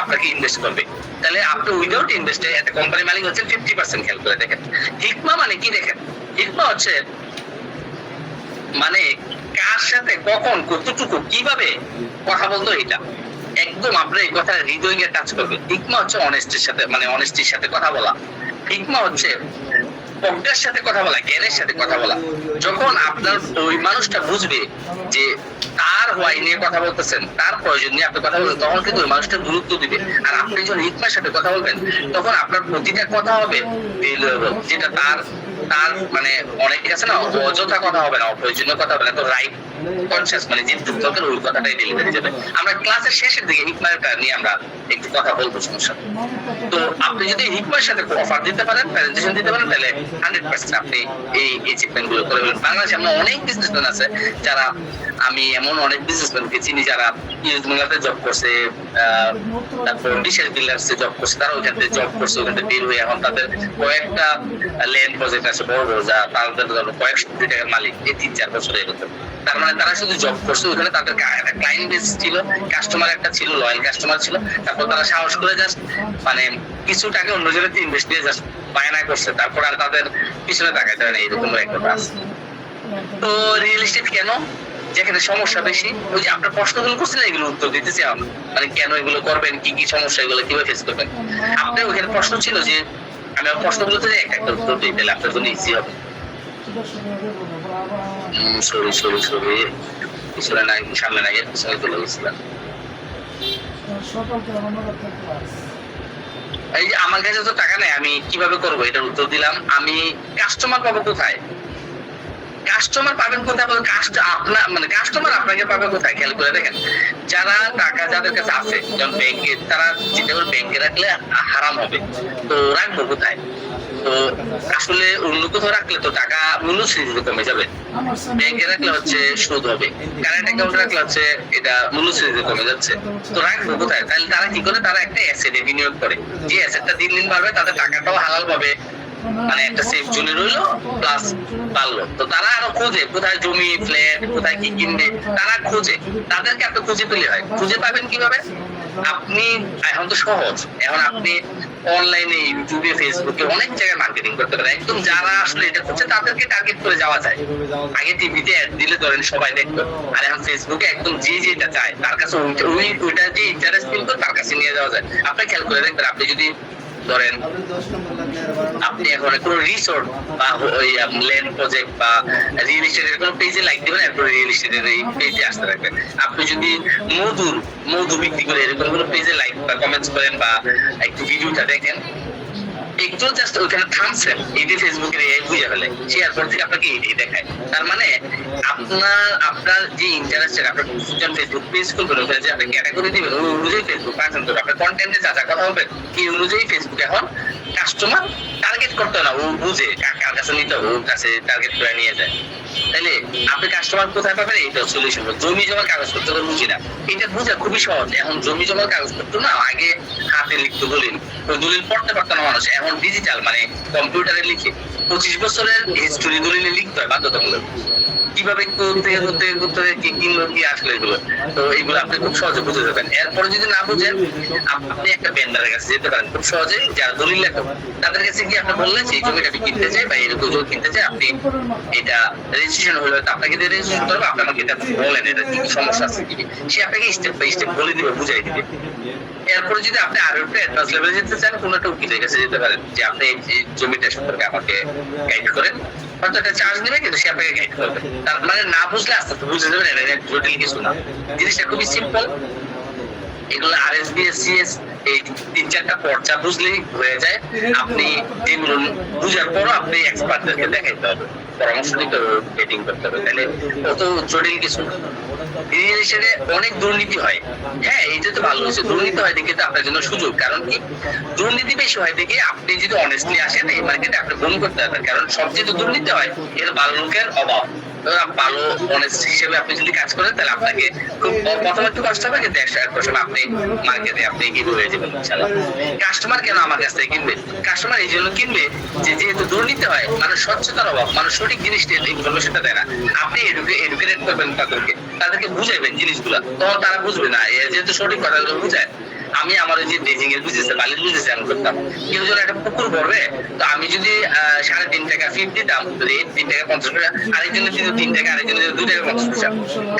আপনাকে ইনভেস্ট করবে। তাহলে আপনি উইদাউট ইনভেস্টে একটা কোম্পানির মালিক হচ্ছেন 50% খেয়াল করে দেখেন। হিকমা মানে কি দেখেন, হিকমা হচ্ছে মানে কার সাথে কখন কতটুকু কিভাবে কথা বলতো, এটা একদম আপনার এই কথা হৃদয়ে টাচ করবে। হিকমা হচ্ছে অনেস্টির সাথে কথা বলা। হিকমা হচ্ছে প্রজ্ঞার সাথে কথা বলা, জ্ঞানের সাথে কথা বলা। যখন আপনার ওই মানুষটা বুঝবে যে তার হোয়াই নিয়ে কথা বলতেছেন, তার প্রয়োজন নিয়ে আপনি কথা বলবেন, তখন কিন্তু ওই মানুষটা গুরুত্ব দিবে। আর আপনি যখন হিকমার সাথে কথা বলবেন তখন আপনার প্রতিটা কথা হবে ভ্যালুয়েবল, যেটা তার তার মানে অনেকে আছে না অযথা কথা হবে না, অপ্রয়োজনীয় কথা হবে না, তো রাইট কনসিয়াস মানে যে দরকার ওই কথাটাই ডেলিভারি যাবে। আমরা ক্লাসের শেষের দিকে হিকমাটা নিয়ে আমরা একটু কথা বলবো, সমস্যা। তো আপনি যদি হিকমার সাথে অফার দিতে পারেন, প্রেজেন্টেশন দিতে পারেন, তাহলে 100% আপনি এই অ্যাচিভমেন্ট গুলো করে ফেলবেন। বাংলাদেশে এমন অনেক বিজনেসম্যান আছে যারা, আমি এমন অনেক বিজনেসম্যানকে চিনি যারা ইউএস বাংলাতে জব করছে, তারপর ডিশের বিল্ডার্সে জব করছে, তারা ওইখান থেকে জব করছে, ওইখান থেকে বের হয়ে এখন তাদের কয়েকটা ল্যান্ড প্রজেক্ট আছে বড় বড়, যা তাদের কয়েকশো কোটি টাকার মালিক এই 3-4 বছরে এরকম। তার মানে তারা শুধু জব করছে, ওখানে তাদের একটা ক্লায়েন্ট বেস ছিল, কাস্টমার একটা ছিল, লয়াল কাস্টমার ছিল, তারপর তারা সাহস করে জাস্ট মানে কিছু টাকা অন্য জায়গাতে ইনভেস্ট দিয়ে জাস্ট বায়না করছে, তারপর আর তাদের পিছনে তাকাইতে হয় না, এরকম একটা কাজ। তো রিয়েল এস্টেট কেন, যেখানে সমস্যা বেশি, ওই যে আপনার প্রশ্নগুলো করছিলেন এগুলো উত্তর দিতেছি আমি, মানে কেন এগুলো করবেন, কি কি সমস্যা, এগুলো কিভাবে ফেস করবেন। আপনার ওখানে প্রশ্ন ছিল যে আমি প্রশ্নগুলোতে একটা একটা উত্তর দিই, তাহলে আপনার জন্য ইজি হবে। সরি পিছনে নাই, সামনে নাই, এর পিছনে চলে গেছিলাম। এই যে আমার কাছে তো টাকা নেই, আমি কিভাবে করবো এটার উত্তর দিলাম। আমি কাস্টমার পাবো কোথায়, কাস্টমার পাবেন কোথায়, আপনার মানে কাস্টমার আপনাকে পাবে কোথায়, খেয়াল করে দেখেন। যারা টাকা যাদের কাছে আছে, যেমন ব্যাংকে, তারা চিন্তা করে ব্যাংকে রাখলে হারাম হবে, তো রাখবো কোথায়? তো আসলে অন্য কোথাও রাখলে তো টাকা মূল্যস্ফীতিতে কমে যাবে, ব্যাংকে রাখলে হচ্ছে সুদ হবে, কারেন্ট অ্যাকাউন্টে রাখলে হচ্ছে এটা মূল্যস্ফীতিতে কমে যাচ্ছে, তো রাখবো কোথায়? তাহলে তারা কি করে, তারা একটা অ্যাসেটে বিনিয়োগ করে, যে অ্যাসেটটা দিন দিন বাড়বে, তাদের টাকাটাও হালাল পাবে, মানে একটা সেফ জোনে রইলো প্লাস পারলো। তো তারা আরো খোঁজে কোথায় জমি, ফ্ল্যাট, কোথায় কি কিনবে, তারা খোঁজে, তাদেরকে আপনি খুঁজে পেলে হয়। খুঁজে পাবেন কিভাবে? আপনি এখন তো সহজ, এখন আপনি অনলাইনে ইউটিউবে ফেসবুকে অনেক জায়গায় মার্কেটিং করতে পারেন, একদম যারা আসলে এটা করছে তাদেরকে টার্গেট করে যাওয়া যায়। আগে টিভিতে অ্যাড দিলে ধরেন সবাই দেখতো, আর এখন ফেসবুকে একদম যে যেটা চায় তার কাছে ওইটা যে ইন্টারেস্ট ফিল করে তার কাছে নিয়ে যাওয়া যায়। আপনি খেয়াল করে দেখবেন, আপনি যদি ধরেন আপনি এখন কোনো রিসোর্ট বা ওই ল্যান্ড প্রজেক্ট বা রিয়েল এস্টেটের কোনো পেজে লাইক দিবেন, এরপর রিয়েল এস্টেটের এই পেজে আসতে থাকবেন। আপনি যদি মধু বিক্রি করে এরকম কোনো পেজে লাইক বা কমেন্টস করেন বা একটু ভিডিওটা দেখেন, একটু জাস্ট ওখানে থামছেন, এইটি ফেসবুকের এই বুঝে ফেলে, শেয়ার পর থেকে আপনাকে এইটাই দেখায়। তার মানে আপনার যে ইন্টারেস্টেড, আপনার ফেসবুক পেজ খুলবেন, ওখানে যে আপনি ক্যাটাগরি দিবেন, ওই অনুযায়ী ফেসবুক পাচ্ছেন, তো আপনার কন্টেন্টে যা যা কথা হবে এই অনুযায়ী ফেসবুক এখন কাস্টমার টার্গেট করতে না, ও বুঝে কার কাছে নিতে হবে, ওর কাছে টার্গেট করে নিয়ে যায়। তাইলে আপনি কাস্টমার কোথায় পাবেন, এইটা সলিউশন। জমি জমার কাগজপত্র তো বুঝি না, এটা বোঝা খুবই সহজ। এখন জমি জমার কাগজপত্র না, আগে হাতে লিখতো দলিল, ওই দলিল পড়তে পারতো না মানুষ, এখন ডিজিটাল মানে কম্পিউটারে লিখে 25 বছরের হিস্টোরি দলিলে লিখতে হয় বাধ্যতামূলক। কিভাবে করতে কি কিনলো কি আসলে এগুলো, তো এগুলো আপনি খুব সহজে বুঝে যাবেন। এরপরে যদি না বুঝেন, আপনি একটা ভেন্ডারের কাছে যেতে পারেন খুব সহজে, যারা দলিল লেখক, তাদের কাছে গিয়ে আপনি বললেন যে এই জমিটা আমি কিনতে চাই বা এরকম জমি কিনতে চাই, আপনি এটা রেজিস্ট্রেশন হলে আপনাকে দিয়ে রেজিস্ট্রেশন করবো, আপনি আমাকে এটা বলেন এটা কি সমস্যা আছে কি, সে আপনাকে স্টেপ বাই স্টেপ বলে দিবে, বুঝাই দিবে। এরপরে যদি আপনি আরো একটু অ্যাডভান্স লেভেলে যেতে চান, কোনো একটা উকিলের কাছে যেতে পারেন, যে আপনি এই জমিটা সম্পর্কে আমাকে গাইড করেন, হয়তো একটা চার্জ নেবে, কিন্তু সে আপনাকে গাইড করবে। তার মানে না বুঝলে আস্তে আস্তে বুঝে যাবেন, এটা জটিল কিছু না, জিনিসটা খুবই সিম্পল। এগুলো আরএসবিএস সিএস এই 3-4টা পর্চা বুঝলেই হয়ে যায়। আপনি যেগুলো বুঝার পরও আপনি এক্সপার্টদেরকে দেখাইতে হবে, পরামর্শ নিতে হবে, মিটিং করতে হবে, তাহলে অত জটিল কিছু না। রিয়েল এস্টেটে অনেক দুর্নীতি হয়, হ্যাঁ এটা তো ভালো হয়েছে, দুর্নীতি হয় দেখে তো আপনার জন্য সুযোগ। কারণ কি, দুর্নীতি বেশি হয় দেখে আপনি যদি অনেস্টলি আসেন এই মার্কেটে আপনি বন্ধ করতে পারবেন, কারণ সবচেয়ে তো দুর্নীতি হয়, এর ভালো লোকের অভাব। ভালো অনেস্ট হিসেবে আপনি যদি কাজ করেন, তাহলে আপনাকে খুব প্রথমে একটু কষ্ট হবে, কিন্তু 100% আপনি মার্কেটে আপনি হিরো হয়ে যাবেন ইনশাআল্লাহ। কাস্টমার কেন আমার কাছ থেকে কিনবে? কাস্টমার এই জন্য কিনবে যে যেহেতু দুর্নীতি হয়, মানুষ স্বচ্ছতার অভাব, মানুষ সঠিক জিনিসটা ইনফরমেশনটা দেয় না। আপনি এডুকেটেড করবেন তাদেরকে বুঝাইবেন জিনিসগুলা, তখন তারা বুঝবে না, যেহেতু সঠিক কথাগুলো বুঝায়। আমি আমার ওই যে ডেজিং এর বিজনেস, বালির বিজনেস আমি করতাম, কেউ যখন একটা পুকুর ভরবে, তো আমি যদি 3.5 টাকা ফিট দিতাম, 3 টাকা 50 পয়সা, আরেকজনের দিত 3 টাকা, আরেকজনের 2 টাকা 50 পয়সা,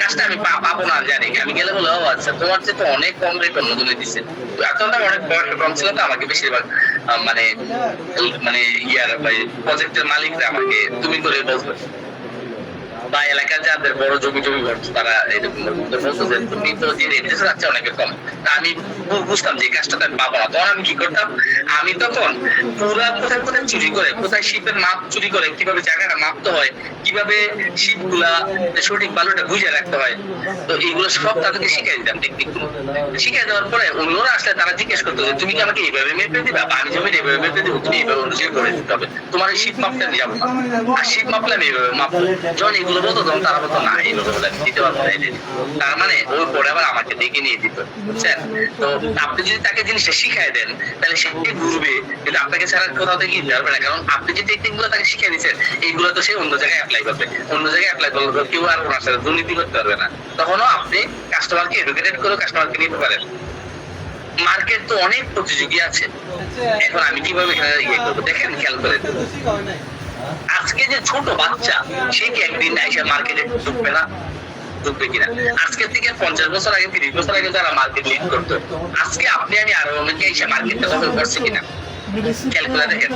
কাজটা আমি পাবো না জানি, আমি গেলে বলে ও আচ্ছা তোমার চেয়ে তো অনেক কম রেট অন্যজনে দিচ্ছে। তখন অনেক বয়স কম ছিল, তো আমাকে বেশিরভাগ মানে মানে প্রজেক্টের মালিকরা আমাকে তুমি করে বলবে। বা এলাকার যাদের বড় জমি ভরতো তারা এরকম বলতো যে তুমি তো যে রেটে যাচ্ছে অনেক কম। তা আমি বুঝতাম যে কাজটা আমি পাবো না, তখন আমি কি করতাম, আমি তখন পুরা কোথায় কোথায় চুরি করে, কোথায় শিপের মাপ চুরি করে, কিভাবে জায়গাটা মাপতে হয়, কিভাবে শিপ গুলা সঠিক বালুটা বুঝে রাখতে হয়, তো এইগুলো সব তাদেরকে শিখাই দিতাম টেকনিক গুলো। শিখাই দেওয়ার পরে অন্যরা আসলে তারা জিজ্ঞেস করতো যে তুমি কি আমাকে এইভাবে মেপে দিবা, বা আমি জমির এইভাবে মেপে দিব, তুমি এইভাবে অনুযায়ী করে দিতে হবে, তোমার এই শীত মাপটা আমি যাবো না, আর শীত মাপলে আমি এইভাবে মাপবো। যখন এগুলো বলতো তখন তারা বলতো না এইভাবে বলে দিতে পারবো না। তার মানে ওই পরে আবার আমাকে ডেকে নিয়ে দিত, বুঝছেন? তো আপনি যদি তাকে জিনিসটা শিখাই দেন তাহলে সে ঘুরবে, কিন্তু আপনাকে ছাড়া কোথাও থেকে দিতে পারবে না, কারণ আপনি যে টেকনিক গুলো তাকে শিখিয়ে দিচ্ছেন এইগুলো তো সে অন্য জায়গায় অ্যাপ্লাই করবে, অন্য জায়গায় অ্যাপ্লাই করলে কেউ আর ওনার সাথে দুর্নীতি করতে পারবে না। তখনও আপনি কাস্টমারকে এডুকেটেড করে কাস্টমারকে নিতে পারেন। মার্কেট তো অনেক প্রতিযোগী আছে, এখন আমি কিভাবে এখানে ইয়ে করবো দেখেন, খেয়াল করেন আজকে যে ছোট বাচ্চা সে কি একদিন এসে মার্কেটে ঢুকবে না? ঢুকবে কিনা? আজকে থেকে 50 বছর আগে 30 বছর আগে যারা মার্কেট লিড করতো, আজকে আপনি আমি আরো অনেকে এসে মার্কেটটা দখল করছে কিনা খেয়াল করে দেখেন।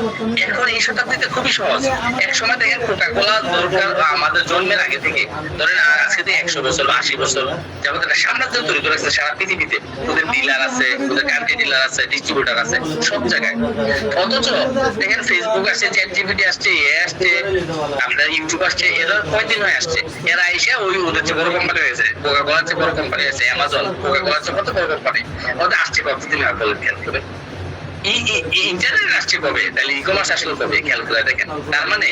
এখন এই শতাব্দীতে খুবই সহজ। এক সময় দেখেন কোকা-কোলা দরকার আমাদের জন্মের আগে থেকে, ধরেন আজকে থেকে 100 বছর বা 80 বছর যেমন একটা সাম্রাজ্য তৈরি করে রাখছে সারা পৃথিবীতে, ওদের ডিলার আছে, ওদের কান্ট্রি ডিলার আছে, ডিস্ট্রিবিউটার আছে সব জায়গায়। অথচ দেখেন ফেসবুক আসছে, চ্যাট জিপিটি আসছে, এ আসছে, আপনার ইউটিউব আসছে, এরা কয়দিন হয়ে আসছে, এরা এসে ওই ওদের চেয়ে বড় কোম্পানি হয়েছে, কোকা-কোলার চেয়ে বড় কোম্পানি হয়েছে, অ্যামাজন কোকা-কোলার চেয়ে কত বড় কোম্পানি, ওদের আসছে কতদিন আর বলে খেয়াল করে। ইন্টারনেট আসছে কবে, তাহলে ই কমার্স আসলে কবে খেয়াল করে দেখেন। তার মানে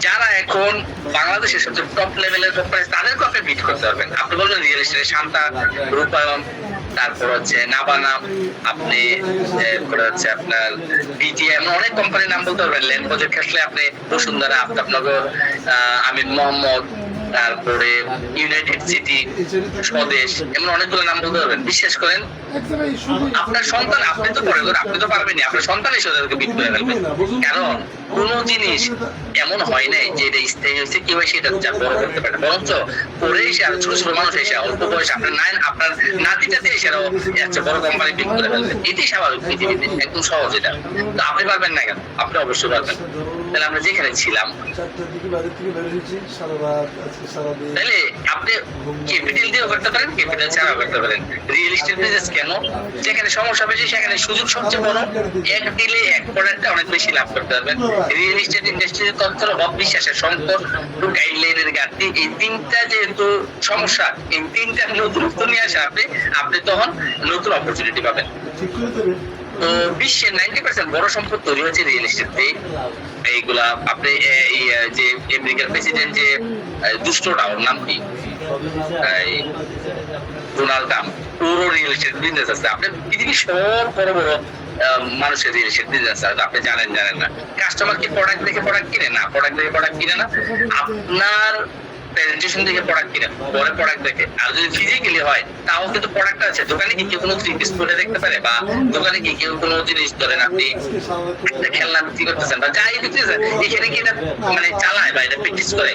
যারা এখন বাংলাদেশের সবচেয়ে টপ লেভেলের কোম্পানি তাদেরকে আপনি বিট করতে পারবেন। আপনি বলবেন রিয়েল এস্টেট শান্তা, রূপায়ণ, তারপর হচ্ছে নাবানা, আপনি এরপরে হচ্ছে আপনার বিটিএম, অনেক কোম্পানির নাম বলতে পারবেন। ল্যান্ড প্রজেক্ট আসলে আপনি বসুন্ধরা, আফতাবনগর, আমির মোহাম্মদ, তারপরে ইউনাইটেড সিটি, স্বদেশ, এমন অনেকগুলো নাম বলতে পারবেন। বিশ্বাস করেন আপনার সন্তান, আপনি তো পরে আপনি তো পারবেনই, আপনার সন্তান এসে ওদেরকে বিট করে ফেলবে। কারণ কোন জিনিস এমন হয় নাই যে এটা স্থায়ী হয়েছে কেউ এসে এটা বড় করতে পারে, বরঞ্চ পরে এসে আর ছোট ছোট মানুষ এসে অল্প বয়সে আপনার আপনার নাতিটাতে এসে আরো বড় কোম্পানি বিট করে ফেলবে। এটাই স্বাভাবিক পৃথিবীতে, একদম সহজ এটা। তো আপনি পারবেন না কেন? আপনি অবশ্যই পারবেন। তাহলে আমরা যেখানে ছিলাম তাহলে আপনি ক্যাপিটাল দিয়েও করতে পারেন, ক্যাপিটাল ছাড়াও করতে পারেন। রিয়েল এস্টেট বিজনেস কেন? যেখানে সমস্যা বেশি সেখানে সুযোগ সবচেয়ে বড়, এক দিলে এক প্রোডাক্টে অনেক বেশি লাভ করতে পারবেন। রিয়েল এস্টেট ইন্ডাস্ট্রিতে তথ্যের অভাব, বিশ্বাসের সংকট, গাইডলাইনের ঘাটতি, এই তিনটা যেহেতু সমস্যা, এই তিনটা নতুনত্ব নিয়ে আসে আপনি তখন নতুন অপরচুনিটি পাবেন। তো বিশ্বের 90% বড় সম্পদ তৈরি হচ্ছে রিয়েল এস্টেট দিয়ে। এইগুলা আপনি যে আমেরিকার প্রেসিডেন্ট যে দুষ্টটা, ওর নাম কি, ডোনাল্ড ট্রাম্প, ওরও রিয়েল এস্টেট বিজনেস আছে। আপনি পৃথিবীর সব বড় বড় মানুষের রিয়েল এস্টেট বিজনেস আছে, আপনি জানেন না। কাস্টমার কি প্রোডাক্ট দেখে প্রোডাক্ট কিনে না, প্রোডাক্ট দেখে প্রোডাক্ট কিনে না, আপনার প্রেজেন্টেশন দেখে প্রোডাক্ট কিনে, পরে প্রোডাক্ট দেখে। আর যদি ফিজিক্যালি হয় তাও কিন্তু প্রোডাক্ট আছে। দোকানে কি কেউ কোনো 3 পিস পরে দেখতে পারে, বা দোকানে কি কেউ কোনো জিনিস ধরেন আপনি খেলনা বিক্রি করতেছেন বা যাই বিক্রি করতেছেন, এখানে কি এটা মানে চালায় বা এটা প্র্যাকটিস করে?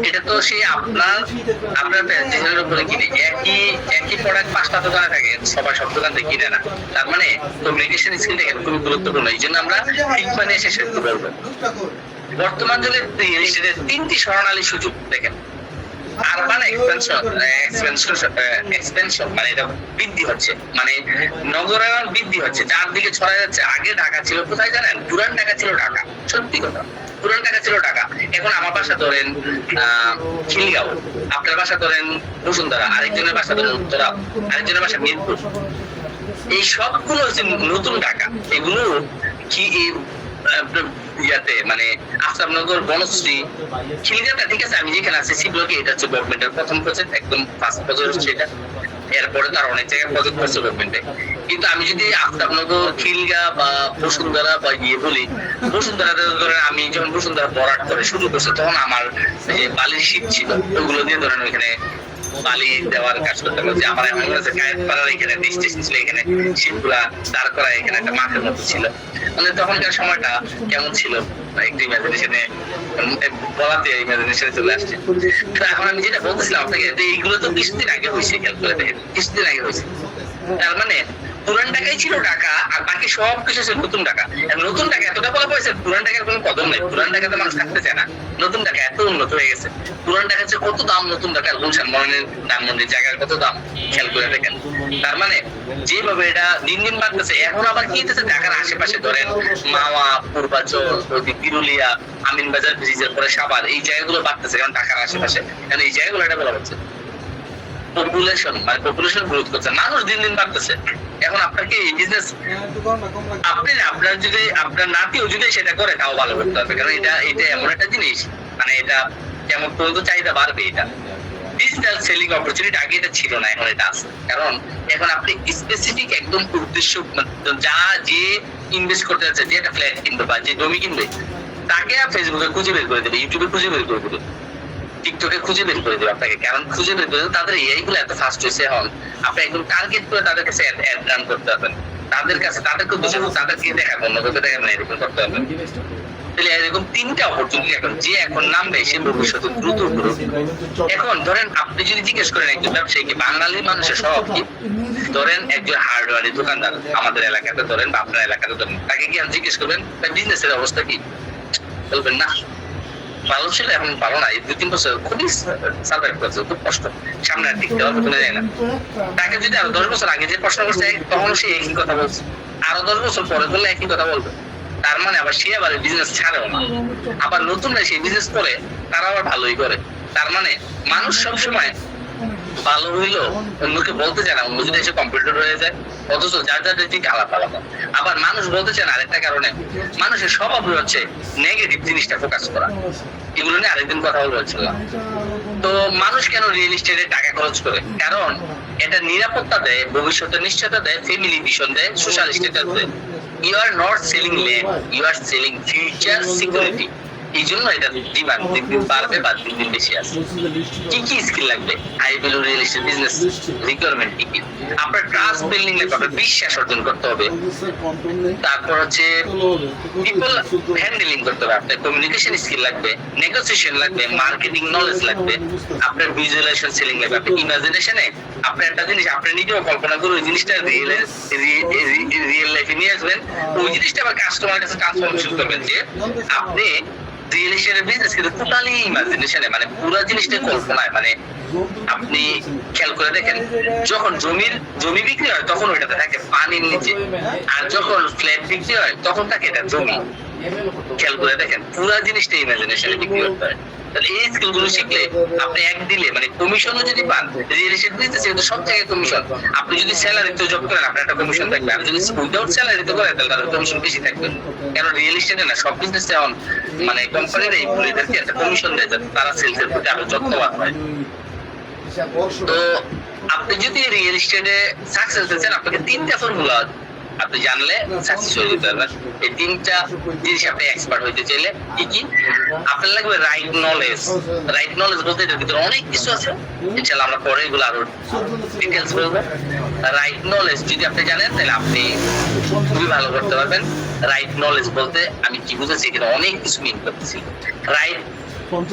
এটা তো সে আপনার প্রেজেন্টেশনের উপরে কিনে। একই প্রোডাক্ট 5টা দোকানে থাকে, সবাই সব দোকান থেকে কিনে না। তার মানে কমিউনিকেশন স্কিলটা এখানে খুবই গুরুত্বপূর্ণ। এই জন্য আমরা ঠিক মানে এসে শেষ করবো। বর্তমান যুগে রিয়েল এস্টেটের 3টি স্বর্ণালী সুযোগ দেখেন। আরবান এক্সপেনশন মানে এটা বৃদ্ধি হচ্ছে, মানে নগরায়ণ বৃদ্ধি হচ্ছে, চারদিকে ছড়া যাচ্ছে। আগে ঢাকা ছিল কোথায় জানেন? পুরান ঢাকা ছিল ঢাকা, সত্যি কথা, পুরান ঢাকা ছিল ঢাকা। এখন আমার বাসা ধরেন খিলগাঁও, আপনার বাসা ধরেন বসুন্ধরা, আরেকজনের বাসা ধরেন উত্তরা, আরেকজনের বাসা মিরপুর। এই সবগুলো হচ্ছে নতুন ঢাকা। এগুলো কি ইয়াতে মানে আফতাবনগর, বনশ্রী, খিলগাঁওটা ঠিক আছে, আমি যেখানে আছি সি ব্লকে, এটা হচ্ছে গভর্নমেন্টের প্রথম প্রজেক্ট, একদম ফার্স্ট প্রজেক্ট হচ্ছে এটা। এরপরে তার অনেক জায়গায় প্রজেক্ট করছে গভর্নমেন্টে। কিন্তু আমি যদি আফতাবনগর, খিলগাঁও বা বসুন্ধরা বা বলি, বসুন্ধরাতে ধরেন আমি যখন বসুন্ধরা বরাট করে শুরু করছে তখন আমার যে বালির শীত ছিল ওগুলো দিয়ে ধরেন ওইখানে বালি দেওয়ার কাজ করতে পারছি। আমার এমন হয়েছে কায়েতপাড়ার এখানে স্টেশন ছিল, এখানে শিপগুলা দাঁড় করা, এখানে একটা মাঠের মতো ছিল। মানে তখনকার সময়টা কেমন ছিল একটু ইমাজিনেশনে বলাতে ইমাজিনেশনে চলে আসছে। তো এখন আমি যেটা বলতেছিলাম আপনাকে, এইগুলো তো কিছুদিন আগে হয়েছে, খেয়াল করে দেখেন, কিছুদিন আগে হয়েছে। তার মানে পুরান টাকাই ছিল টাকা, আর বাকি সব কিছু ছিল নতুন টাকা। নতুন টাকা এতটা বলা পয়সা, পুরান টাকার কোনো কদর নেই। পুরান টাকাতে মানুষ থাকতে চায় না, নতুন টাকা এত উন্নত হয়ে গেছে। পুরান টাকা হচ্ছে কত দাম, নতুন টাকার গুলশান মনের ধানমন্ডির জায়গার কত দাম খেয়াল করে দেখেন। তার মানে যেভাবে এটা দিন দিন বাড়তেছে, এখন আবার কি হইতেছে, ঢাকার আশেপাশে ধরেন মাওয়া, পূর্বাচল, বিরুলিয়া, আমিনবাজার, ব্রিজের পরে সাভার, এই জায়গাগুলো বাড়তেছে কারণ ঢাকার আশেপাশে, কারণ এই জায়গাগুলো এটা বলা হচ্ছে পপুলেশন, মানে পপুলেশন গ্রোথ করছে, মানুষ দিন দিন বাড়তেছে। এখন আপনাকে এই বিজনেস আপনি আপনার যদি আপনার নাতিও যদি সেটা করে তাও ভালো করতে হবে, কারণ এটা এটা এমন একটা জিনিস, মানে এটা কেমন পর্যন্ত চাহিদা বাড়বে। এটা ডিজিটাল সেলিং অপরচুনিটি আগে এটা ছিল না, এখন এটা আছে। কারণ এখন আপনি স্পেসিফিক একদম উদ্দেশ্য, যা যে ইনভেস্ট করতে যাচ্ছে, যে একটা ফ্ল্যাট কিনবে বা যে জমি কিনবে, তাকে ফেসবুকে খুঁজে বের করে দেবে, ইউটিউবে খুঁজে বের করে দেবে, টিকটকে খুঁজে বের করে দেবে আপনাকে। কারণ খুঁজে বের করে তাদের এআই গুলো এত ফাস্ট হয়েছে, এখন আপনি একদম টার্গেট করে তাদের কাছে অ্যাড রান করতে পারবেন, তাদের কাছে তাদেরকে বুঝাবো, তাদেরকে দেখাবো, অন্যকে দেখাবেন, এরকম করতে পারবেন। তাহলে এরকম তিনটা অপরচুনিটি এখন, যে এখন নামবে সে ভবিষ্যতে দ্রুত গ্রোথ। এখন ধরেন আপনি যদি জিজ্ঞেস করেন একজন ব্যবসায়ীকে, বাঙালি মানুষের স্বভাব কি, ধরেন একজন হার্ডওয়ারের দোকানদার আমাদের এলাকাতে ধরেন বা আপনার এলাকাতে ধরেন, তাকে কি আপনি জিজ্ঞেস করবেন বিজনেসের অবস্থা কি, বলবেন না ভালো ছিল, এখন ভালো না, এই 2-3 বছর খুবই সার্ভাইভ করছে, খুব কষ্ট, সামনে আর টিকতে হবে কোনো যায় না। তাকে যদি আরো 10 বছর আগে যে প্রশ্ন করছে তখন সে একই কথা বলছে, আরো 10 বছর পরে বললে একই কথা বলবে। তার মানে আবার সে আবার বিজনেস ছাড়েও না, আবার নতুনরা সেই বিজনেস করে তারা আবার ভালোই করে। তার মানে মানুষ সবসময় ভালো হইলো অন্যকে বলতে চায় না, অন্য যদি এসে কম্পিউটার হয়ে যায়, অথচ যার যার দিকে আলাদা আলাদা। আবার মানুষ বলতে চায় না আরেকটা কারণে, মানুষের স্বভাব হচ্ছে নেগেটিভ জিনিসটা ফোকাস করা। এগুলো নিয়ে আরেকদিন কথা বলছিলাম। তো মানুষ কেন রিয়েল এস্টেটে টাকা খরচ করে, কারণ এটা নিরাপত্তা দেয়, ভবিষ্যতের নিশ্চয়তা দেয়, ফ্যামিলি ভিশন দেয়, সোশ্যাল স্ট্যাটাস দেয়। You are not selling land, you are selling future security. এই জন্য এটা ডিমান্ড দিন দিন বাড়বে বা দিন দিন বেশি আছে। কি কি স্কিল লাগবে high value real estate business requirement কি কি? আপনার ট্রাস্ট বিল্ডিং লাগবে, আপনার বিশ্বাস অর্জন করতে হবে। তারপর হচ্ছে পিপল হ্যান্ডলিং করতে হবে, আপনার কমিউনিকেশন স্কিল লাগবে, নেগোসিয়েশন লাগবে, মার্কেটিং নলেজ লাগবে, আপনার ভিজুয়ালাইজেশন সেলিং লাগবে। আপনি ইমাজিনেশনে আপনি একটা জিনিস আপনি নিজেও কল্পনা করে ওই জিনিসটা রিয়েল লাইফে নিয়ে আসবেন, ওই জিনিসটা আবার কাস্টমারের কাছে ট্রান্সফরমেশন করবেন। যে আপনি রিয়েল এস্টেটের বিজনেস কিন্তু টোটালি ইমাজিনেশনে, মানে পুরো জিনিসটা কল্পনায়। মানে আপনি খেয়াল করে দেখেন, যখন জমি বিক্রি হয় তখন ওইটাতে থাকে পানির নিচে, আর যখন ফ্ল্যাট বিক্রি হয় তখন থাকে এটা জমি। খেয়াল করে দেখেন পুরো জিনিসটা ইমাজিনেশনে বিক্রি করতে হয়। তাহলে এই স্কিল গুলো শিখলে আপনি এক দিলে মানে কমিশনও যদি পান, রিয়েল এস্টেট বিজনেস কিন্তু সব জায়গায় কমিশন। আপনি যদি স্যালারিতে জব করেন আপনার একটা কমিশন থাকবে, আর যদি উইদাউট স্যালারিতে করেন তাহলে তার কমিশন বেশি থাকবে। কারণ রিয়েল এস্টেটে না সব বিজনেসে এখন মানে কোম্পানির এই এমপ্লয়িদেরকে একটা কমিশন দেয় যাতে তারা সেলসের প্রতি আরো যত্নবান হয়। তো আপনি যদি রিয়েল এস্টেটে সাকসেস হতে আপনাকে 3টা ফর্মুলা আপনি জানলে সাকসেস হয়ে যেতে পারবেন। এই 3টা জিনিস আপনি এক্সপার্ট হইতে চাইলে কি কি আপনার লাগবে? Right knowledge. রাইট নলেজ বলতে এটার ভিতরে অনেক কিছু আছে, ইনশাআল্লাহ আমরা পরে এগুলো আরো ডিটেইলস বলবো। রাইট নলেজ যদি আপনি জানেন তাহলে আপনি খুবই ভালো করতে পারবেন। রাইট নলেজ বলতে আমি কি বুঝাচ্ছি এখানে অনেক কিছু মিন করতেছি। রাইট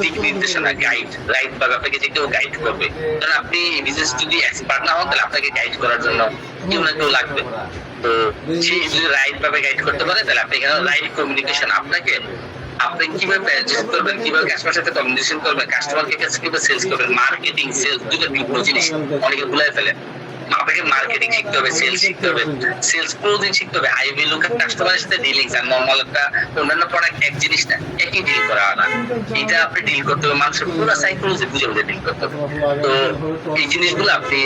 দিক নির্দেশনা, গাইড, রাইট ভাবে আপনাকে যে কেউ গাইড করবে। কারণ আপনি বিজনেস যদি এক্সপার্ট না হন তাহলে আপনাকে গাইড করার জন্য কেউ না কেউ লাগবে। তো সে যদি রাইট ভাবে গাইড করতে পারে তাহলে আপনি এখানে রাইট কমিউনিকেশন, আপনাকে আপনি কিভাবে প্রেজেন্ট করবেন, কিভাবে কাস্টমারের সাথে কমিউনিকেশন করবেন, কাস্টমারকে কাছে কিভাবে সেলস করবেন, মার্কেটিং সেলস দুটো ভিন্ন জিনিস, অনেকে ভুলাই ফেলে। আপনাকে মার্কেটিং শিখতে হবে, সেলস শিখতে হবে, সেলস প্রতিদিন শিখতে হবে। হাই ভ্যালু কাস্টমারের সাথে ডিলিং আর নরমাল একটা অন্যান্য প্রোডাক্ট এক জিনিস না, একই ডিল করা হয় না। এটা আপনি ডিল করতে হবে, মানুষের পুরো সাইকোলজি বুঝে বুঝে ডিল করতে হবে। তো এই জিনিসগুলো আপনি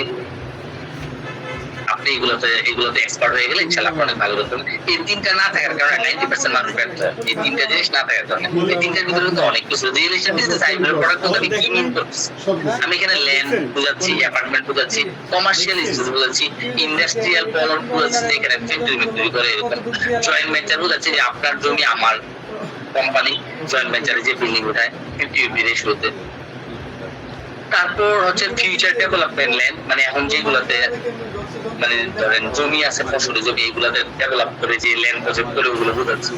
এগুলোতে এক্সপার্ট হয়ে গেলে ইনশাআল্লাহ আপনি অনেক ভালো করতে পারবেন। এই 3টা না থাকার কারণে 90% মানুষ ব্যর্থ। এই 3টা জিনিস না থাকার কারণে, এই 3টার ভিতরে তো অনেক কিছু real estate business hybrid product আমি কি মিন করতেছি, আমি এখানে ল্যান্ড বুঝাচ্ছি, অ্যাপার্টমেন্ট বুঝাচ্ছি, কমার্শিয়াল স্পেস বুঝাচ্ছি, ইন্ডাস্ট্রিয়াল প্লট বুঝাচ্ছি, এখানে ফ্যাক্টরি মেক্টরি করে এরকম জয়েন্ট ভেঞ্চার বুঝাচ্ছি যে আপনার জমি আমার কোম্পানি জয়েন্ট ভেঞ্চারে যে বিল্ডিং উঠায় 50-50 রেশিওতে। তারপর হচ্ছে ফিউচার ডেভেলপমেন্ট ল্যান্ড, মানে এখন যেগুলোতে মানে ধরেন জমি আছে, ফসলি জমি, এগুলাতে ডেভেলপ করে যে ল্যান্ড প্রজেক্ট করে ওগুলো বোঝাচ্ছে।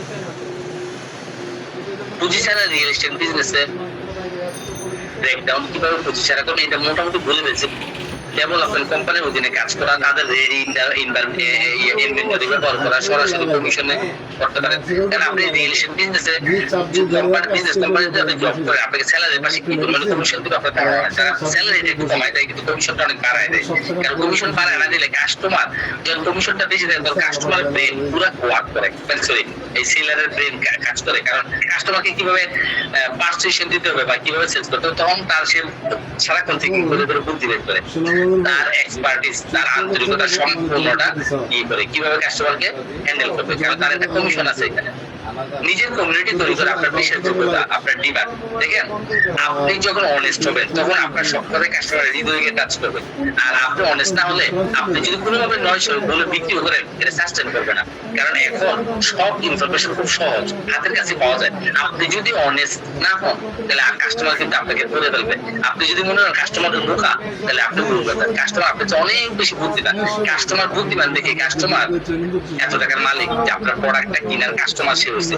পুঁজি ছাড়া রিয়েল এস্টেট বিজনেসে ব্রেকডাউন কিভাবে পুঁজি ছাড়া করবেন এটা মোটামুটি বলে দিয়েছে। ডেভেলপমেন্ট কোম্পানির অধীনে কাজ করা, তাদের ইনভেন্টরি ব্যবহার করা, সরাসরি কমিশনে করতে পারেন। কারণ আপনি রিয়েল এস্টেট বিজনেসে কোম্পানিতে আপনি জব করে আপনাকে স্যালারির পাশে কি পরিমাণ কমিশন দিবে আপনার স্যালারিটা একটু কমায় দেয়, কিন্তু কমিশনটা অনেক বাড়ায় দেয়। কারণ কমিশন বাড়ায় না দিলে কাস্টমার যখন কমিশনটা বেশি দেয় তখন কাস্টমারের ব্রেন পুরো ওয়ার্ক করে, সরি এই সেলারের ব্রেন কাজ করে। কারণ কাস্টমারকে কিভাবে পারসুয়েশন দিতে হবে বা কিভাবে সেলস করতে হবে, তখন তার সে সারাক্ষণ থেকে বুদ্ধি বের করে, তার এক্সপার্টিস, তার আন্তরিকতা সম্পূর্ণটা করে কিভাবে কাস্টমারকে হ্যান্ডেল করবে। কারণ তার একটা কমিশন আছে এখানে। নিজের কমিউনিটি তৈরি করে আপনার বিশ্বাসযোগ্যতা, আপনার ডিমান্ড দেখেন। আপনি যখন অনেস্ট হবেন তখন আপনার সবকটা কাস্টমারের হৃদয়কে টাচ করবে। আর আপনি অনেস্ট না হলে আপনি যদি কোনোভাবে 900 বলে বিক্রি করেন, এটা সাস্টেন করবে না। কারণ এখন সব ইনফরমেশন খুব সহজ, হাতের কাছে পাওয়া যায়। আপনি যদি অনেস্ট না হন তাহলে কাস্টমার কিন্তু আপনাকে ধরে ফেলবে। আপনি যদি মনে করেন কাস্টমারের বোকা, তাহলে আপনি বলবেন কাস্টমার আপনার চেয়ে অনেক বেশি বুদ্ধিমান। কাস্টমার বুদ্ধিমান দেখে কাস্টমার এত টাকার মালিক যে আপনার প্রোডাক্টটা কিনার কাস্টমার সে হয়েছে।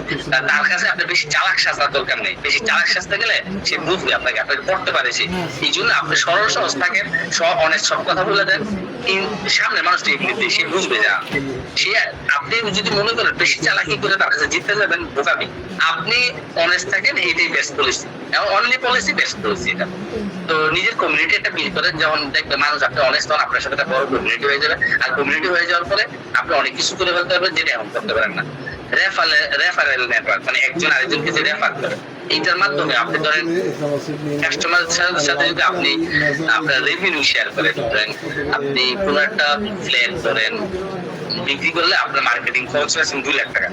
তার কাছে আপনার বেশি চালাক সাজার দরকার নেই। বেশি চালাক সাজতে গেলে সে বুঝবে আপনাকে পড়তে পারে সে। এই জন্য আপনি সরল সহজ থাকেন, অনেক সব কথা বলে দেন, সামনে মানুষটি এমনিতে সে বুঝবে যা সে। আপনি যদি মনে করেন বেশি চালাকি করে তার কাছে জিততে যাবেন, বোকামি। আপনি অনেস্ট থাকেন, এইটাই best policy, only policy best policy এটা। তো নিজের কমিউনিটি একটা বিল্ড করেন, যখন দেখবে মানুষ আপনি অনেস্ট হন, আপনার সাথে একটা বড় কমিউনিটি হয়ে যাবে। আর কমিউনিটি হয়ে যাওয়ার পরে আপনি অনেক কিছু করে ফেলতে পারবেন যেটা এখন করতে পারেন না। রেফারেল নেটওয়ার্ক, মানে একজন আরেকজনকে যে রেফার করে, এইটার মাধ্যমে আপনি ধরেন কাস্টমারের সাথে যদি আপনি আপনার রেভিনিউ শেয়ার করেন, ধরেন আপনি কোনো একটা ফ্ল্যাট ধরেন বিক্রি করলে আপনার মার্কেটিং খরচ আছে 2 লাখ টাকা,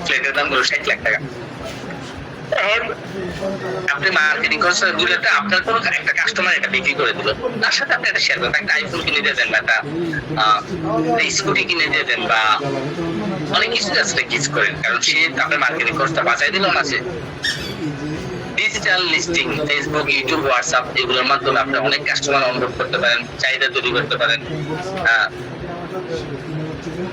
ফ্ল্যাটের দাম হলো 60 লাখ টাকা। আপনি মার্কেটিং খরচ 2 লাখ টাকা, আপনার কোনো একটা কাস্টমার এটা বিক্রি করে দিল, তার সাথে আপনি একটা শেয়ার করেন, একটা আইফোন কিনে দিয়ে দেন বা একটা স্কুটি কিনে দিয়ে দেন বা অনেক কিছু আছে গিফট করেন। কারণ সে আপনার মার্কেটিং খরচটা বাঁচাই দিল না। সে digital listing, Facebook, YouTube, WhatsApp এগুলোর মাধ্যমে আপনি অনেক কাস্টমার অনবোর্ড করতে পারেন, চাহিদা তৈরি করতে পারেন।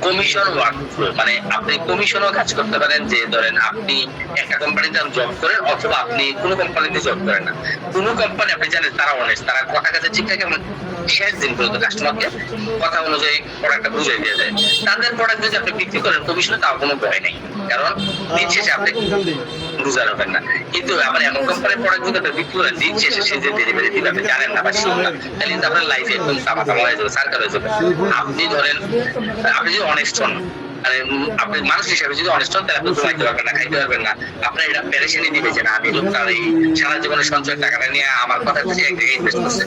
কমিশন ওয়ার্কফ্লো, মানে আপনি কমিশনও কাজ করতে পারেন। যে ধরেন আপনি একটা কোম্পানিতে জব করেন অথবা আপনি কোনো কোম্পানিতে জব করেন না, কোনো কোম্পানি আপনি জানেন তারা অনেস্ট, তারা কথা কাছে ঠিক থাকে, শেষ দিন পর্যন্ত কাস্টমারকে কথা অনুযায়ী প্রোডাক্টটা বুঝিয়ে দিয়ে যায়। তাদের প্রোডাক্ট যদি আপনি বিক্রি করেন কমিশনে, তাও কোনো ভয় নেই, কারণ দিন শেষে আপনি লুজার হবেন না। কিন্তু আবার এমন কোম্পানির প্রোডাক্ট যদি আপনি বিক্রি করেন, দিন শেষে সে যে ডেলিভারি দিবে আপনি জানেন না বা শিখুন না, তাহলে কিন্তু আপনার লাইফে একদম তামাতামা হয়ে যাবে, সার্কাল হয়ে যাবে। আপনি ধরেন আপনি যদি অনেস্ট হন, আপনি মানুষ হিসাবে যদি অনেস্ট হন, তাহলে আপনি ঘুমাইতে পারবেন না, খাইতে পারবেন না। আপনার এটা পেরেশানি দিবে যে না, আমি লোকটার এই সারা জীবনের সঞ্চয়ের টাকাটা নিয়ে আমার কথা বুঝে একটা ইনভেস্ট করছে।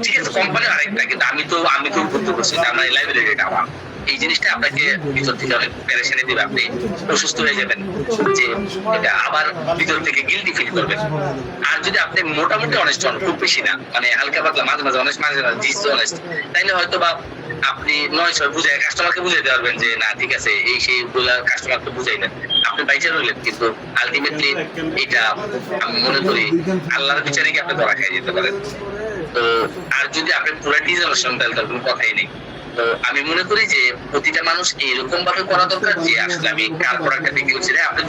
ঠিক আছে, কোম্পানি আরেকটা, কিন্তু আমি তো উদ্বুদ্ধ করছি, আমার এই লাইব্রেরিটা আমার। এই জিনিসটা আপনাকে ভিতর থেকে অনেক পেরেশানি দিবে, আপনি অসুস্থ হয়ে যাবেন, যে এটা আবার ভিতর থেকে গিল্টি ফিল করবেন। আর যদি আপনি মোটামুটি অনেস্ট হন, খুব বেশি না, মানে হালকা পাতলা, মাঝে মাঝে অনেস্ট, মাঝে মাঝে জিস অনেস্ট, তাইলে হয়তো বা আপনি 900 বুঝাই কাস্টমারকে বুঝাইতে পারবেন যে না ঠিক আছে, এই সেই গুলা কাস্টমারকে বুঝাইলেন, আপনি বাইচা রইলেন। কিন্তু আলটিমেটলি এটা আমি মনে করি আল্লাহর বিচারে কি আপনি ধরা খাই যেতে পারেন। তো আর যদি আপনি পুরো ডিজাইনেশন দেন, তার কোনো কথাই নেই। তো আমি মনে করি যে প্রতিটা মানুষ এরকম ভাবে করা দরকার যে আসলে আমি কার প্রোডাক্টটা বিক্রি করছি। আপনি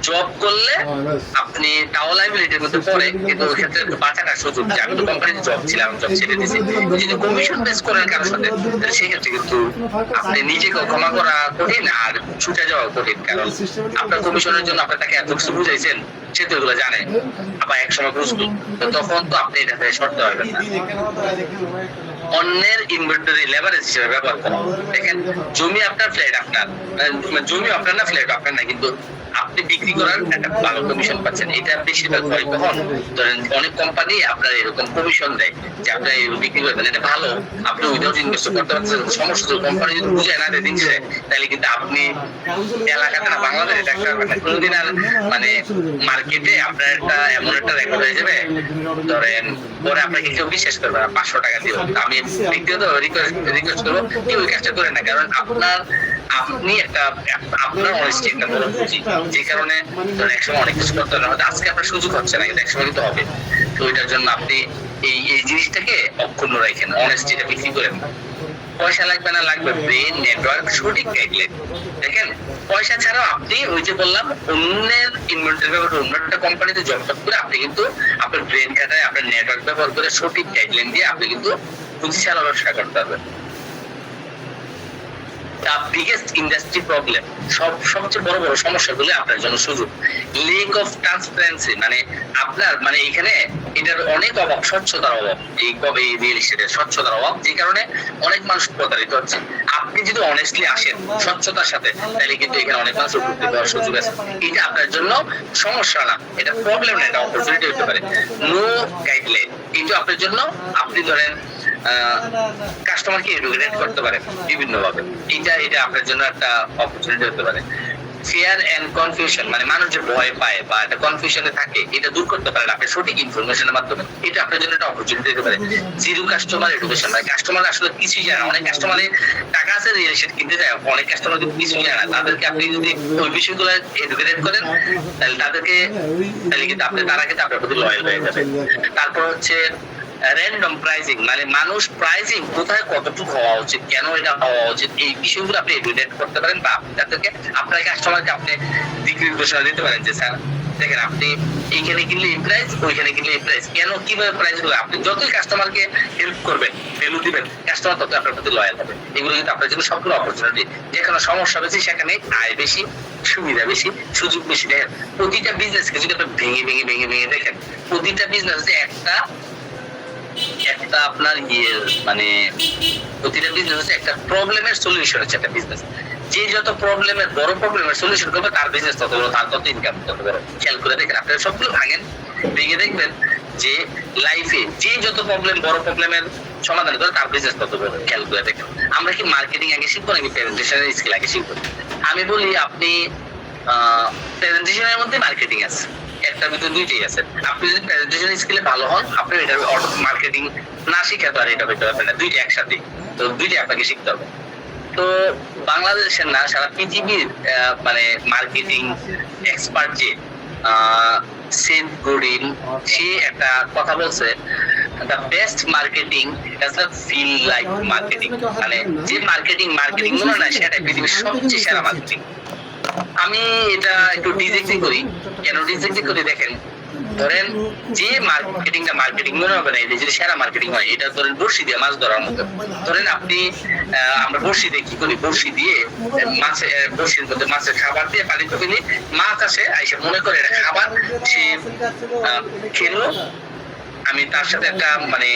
জব করলে আপনি তাও লাইবিলিটির মধ্যে পড়ে, কিন্তু ওই ক্ষেত্রে বাঁচাটার সুযোগ, যে আমি তো কোম্পানিতে জব ছিলাম, জব ছেড়ে দিয়েছি। যদি কমিশন বেস করেন কারোর সাথে, সেক্ষেত্রে কিন্তু আপনি নিজেকে ক্ষমা করা কঠিন আর ছুটে যাওয়া কঠিন। কারণ আপনার কমিশনের জন্য আপনার তাকে এত কিছু বুঝাইছেন, সে তো এগুলো জানে, আবার একসময় বুঝলো, তো তখন তো আপনি এটাতে সরতে পারবেন না। অন্যের ইনভেন্টরি লেভারেজ হিসেবে ব্যবহার করা। দেখেন, জমি আপনার, ফ্ল্যাট আপনার, জমি আপনার না, ফ্ল্যাট আপনার না, কিন্তু আপনি বিক্রি করার একটা ভালো কমিশন পাচ্ছেন। এটা বেশিরভাগ হয় কখন, ধরেন অনেক কোম্পানি আপনার এরকম কমিশন দেয় যে আপনার বিক্রি করবেন, এটা ভালো, আপনি উইদাউট ইনভেস্ট করতে পারছেন। সমস্যা তো কোম্পানি যদি বুঝে না দেয় দিচ্ছে, তাহলে কিন্তু আপনি এলাকাতে না, বাংলাদেশে এটা একটা কোনোদিন আর মানে মার্কেটে আপনার একটা এমন একটা রেকর্ড হয়ে যাবে, ধরেন পরে আপনাকে কেউ বিশ্বাস করবে না, 500 টাকা দিও। আমি ব্যক্তিগত রিকোয়েস্ট করবো কেউ ওই কাজটা করে না, কারণ আপনি আপনার অনেস্টি একটা বড় পুঁজি, যে কারণে একসময় অনেক কিছু করতে হবে, হয়তো আজকে আপনার সুযোগ হচ্ছে না, কিন্তু একসময় কিন্তু হবে। তো এটার জন্য আপনি এই জিনিসটাকে অক্ষুণ্ণ রাখেন, অনেস্টিটা বিক্রি করেন। পয়সা লাগবে না, লাগবে ব্রেন, নেটওয়ার্ক, সঠিক গাইডলাইন। দেখেন, পয়সা ছাড়াও আপনি ওই যে বললাম অন্যের ইনভেন্টরি ব্যবহার করে, অন্য একটা কোম্পানিতে জব করে আপনি কিন্তু আপনার ব্রেন খাটায়, আপনার নেটওয়ার্ক ব্যবহার করে, সঠিক গাইডলাইন দিয়ে আপনি কিন্তু পুঁজি ছাড়া ব্যবসা করতে হবে। দ্য বিগেস্ট ইন্ডাস্ট্রি প্রবলেম, সবচেয়ে বড় বড় সমস্যাগুলো আপনার জন্য সুযোগ। লেক অফ ট্রান্সপারেন্সি, মানে আপনার মানে এখানে এটার অনেক অভাব, স্বচ্ছতার অভাব। এই রিয়েল এস্টেটের স্বচ্ছতার অভাব, যে কারণে অনেক মানুষ প্রতারিত হচ্ছে। আপনি যদি অনেস্টলি আসেন স্বচ্ছতার সাথে, তাহলে কিন্তু এখানে অনেক মানুষ উপকৃত হওয়ার সুযোগ আছে। এটা আপনার জন্য সমস্যা না, এটা প্রবলেম না, এটা অপরচুনিটি হতে পারে। নো গাইডলাইন, কিন্তু আপনার জন্য আপনি ধরেন কাস্টমারকে এডুকেট করতে পারেন বিভিন্ন ভাবে, এটা আপনার জন্য একটা অপরচুনিটি হতে পারে। ফিয়ার এন্ড কনফিউশন, মানে মানুষ যে ভয় পায় বা একটা কনফিউশনে থাকে, এটা দূর করতে পারেন আপনি সঠিক ইনফরমেশনের মাধ্যমে, এটা আপনার জন্য একটা অপরচুনিটি হতে পারে। জিরো কাস্টমার এডুকেশন, মানে কাস্টমার আসলে কিছুই জানে না, অনেক কাস্টমারের টাকা আছে রিয়েল এস্টেট কিনতে যায়, অনেক কাস্টমার কিন্তু কিছুই জানে না। তাদেরকে আপনি যদি ওই বিষয়গুলো এডুকেট করেন, তাহলে কিন্তু তারা কিন্তু আপনার প্রতি লয়াল হয়ে যাবে। তারপর হচ্ছে র্যান্ডম প্রাইসিং, মানে মানুষ প্রাইসিং কোথায় কতটুকু হওয়া উচিত, কেন এটা হওয়া উচিত, এই বিষয়গুলো আপনি এডুকেট করতে পারেন, বা তাদেরকে আপনার কাস্টমারকে আপনি দিক নির্দেশনা দিতে পারেন যে স্যার দেখেন আপনি এইখানে কিনলে এই প্রাইস, ওইখানে কিনলে এই প্রাইস, কেন কিভাবে প্রাইস গুলো। আপনি যতই কাস্টমারকে হেল্প করবেন, ভ্যালু দিবেন, কাস্টমার তত আপনার প্রতি লয়াল হবে। এগুলো কিন্তু আপনার জন্য সবগুলো অপরচুনিটি। যেখানে সমস্যা বেশি সেখানে আয় বেশি, সুবিধা বেশি, সুযোগ বেশি। দেখেন প্রতিটা বিজনেসকে যদি আপনি ভেঙে দেখেন, প্রতিটা বিজনেস একটা আপনার মানে প্রতিটা বিজনেস হচ্ছে একটা প্রবলেমের সলিউশন হচ্ছে একটা বিজনেস। যে যত প্রবলেমের বড় প্রবলেমের সলিউশন করবে, তার বিজনেস তত বড়, তার তত ইনকাম তত বড়। খেয়াল করে দেখেন, আপনারা সবগুলো ভেঙে দেখবেন যে লাইফে যে যত প্রবলেম, বড় প্রবলেমের সমাধান করে, তার বিজনেস তত বড়। খেয়াল করে দেখেন, আমরা কি মার্কেটিং আগে শিখবো নাকি প্রেজেন্টেশনের স্কিল আগে শিখবো? আমি বলি আপনি প্রেজেন্টেশনের মধ্যে মার্কেটিং আছে, একটা ভিতরে দুইটাই আছে। আপনি যদি প্রেজেন্টেশন স্কিলে ভালো হন, আপনি এটা মার্কেটিং না শিখে তো আর এটা হইতে পারবেন না, দুইটা একসাথে। তো দুইটাই আপনাকে শিখতে হবে। তো বাংলাদেশের না, সারা পৃথিবীর মানে মার্কেটিং এক্সপার্ট যে সেথ গোডিন, সে একটা কথা বলছে, the best marketing does not feel like marketing, মানে যে মার্কেটিং মনে না, সেটা পৃথিবীর সবচেয়ে সেরা মার্কেটিং। আমি এটা একটু ডিজেক্টিং করি। কেন ডিজেক্টিং করি দেখেন, ধরেন যে মার্কেটিং মনে হবে না, এটা যদি সেরা মার্কেটিং হয়, এটা ধরেন বড়শি দিয়ে মাছ ধরার মতো। ধরেন আপনি আমরা বড়শি দিয়ে কি করি, বড়শি দিয়ে বড়শির মধ্যে মাছের খাবার দিয়ে পানি ফেলি, মাছ আসে আইসে মনে করে এটা খাবার, সে খেলো, আমি তার সাথে একটা মানে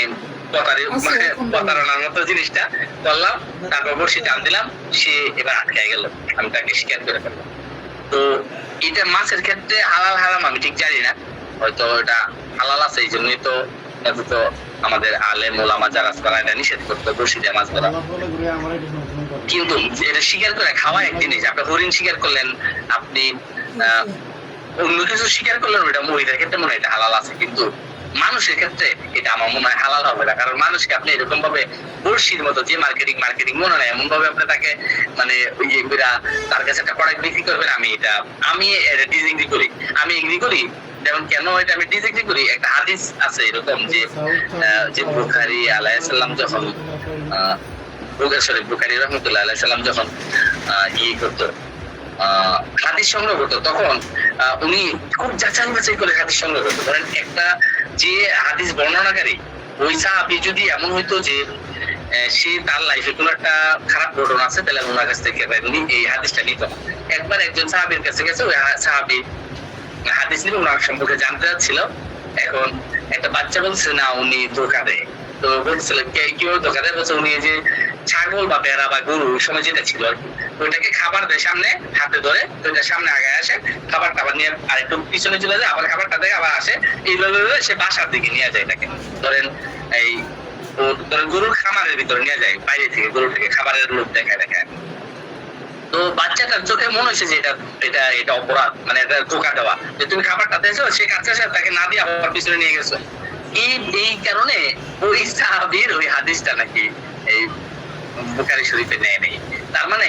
প্রতারণার মতো জিনিসটা করলাম, তারপর বড়শি টান দিলাম, সে এবার আটকায় গেল, আমি তাকে শিকার করে ফেললাম। তো এটা মাছের ক্ষেত্রে হালাল হারাম আমি ঠিক জানি না, হয়তো এটা হালাল আছে, এই জন্যই তো আমাদের আলেম ওলামা যারা তারা এটা নিষেধ করতো বড়শি দিয়ে মাছ ধরা। কিন্তু এটা শিকার করে খাওয়া এক জিনিস। আপনি হরিণ শিকার করলেন, আপনি অন্য কিছু শিকার করলেন, ওইটা মহিলার ক্ষেত্রে মনে হয় এটা হালাল আছে, কিন্তু মানুষের ক্ষেত্রে এটা আমার মনে হয় হালাল হবে না। কারণ মানুষকে আপনি এরকম ভাবে বড়শির মতো, যে মার্কেটিং মনে হয় এমন ভাবে আপনি তাকে মানে তার কাছে একটা প্রোডাক্ট বিক্রি করবেন। আমি এটা ডিসএগ্রি করি। আমি এগ্রি করি, যেমন কেন এটা আমি ডিসএগ্রি করি, একটা হাদিস আছে এরকম যে বুখারী আলাইহিস সালাম যখন বুখারী রাহমাতুল্লাহ আলাইহিস সালাম যখন করতো হাদিস সংগ্রহ করতো, তখন উনি খুব যাচাই বাছাই করে হাদিস সংগ্রহ করতো। ধরেন একটা যে হাদিস বর্ণনাকারী, ওই সাহাবী যদি এমন হইতো যে সে তার লাইফে কোনো একটা খারাপ ঘটনা আছে, তাহলে ওনার কাছ থেকে উনি এই হাদিসটা নিত। একবার একজন সাহাবীর কাছে গেছে, ওই সাহাবী হাদিস নিয়ে ওনার সম্পর্কে জানতে চাচ্ছিল। এখন একটা বাচ্চা বলছে না উনি ধোঁকা দেয়, তো বলছিল কেউ ধোঁকা দেয়, বলছে উনি যে ছাগল বা বেড়া বা গরু ওই সময় যেটা ছিল আর কি, ওইটাকে খাবার দেয় সামনে হাতে ধরে, তো এটা সামনে আগে আসে, খাবার নিয়ে আর একটু পিছনে চলে যায়, আবার খাবারটা দেয়, আবার আসে, এইভাবে সে বাসার দিকে নিয়ে যায় এটাকে। ধরেন গরুর খামারের ভিতরে নিয়ে যায়, বাইরে থেকে গরুটাকে খাবারের লোভ দেখায়। তো বাচ্চাটার চোখে মনে হয়েছে যে এটা অপরাধ, মানে এটা ধোঁকা দেওয়া, যে তুমি খাবারটা দিয়েছো, সে কাছে তাকে না দিয়ে আবার পিছনে নিয়ে গেছো। এই কারণে ওই সাহাবীর ওই হাদিসটা নাকি এই বুখারী শরীফে নেয় নেই। তার মানে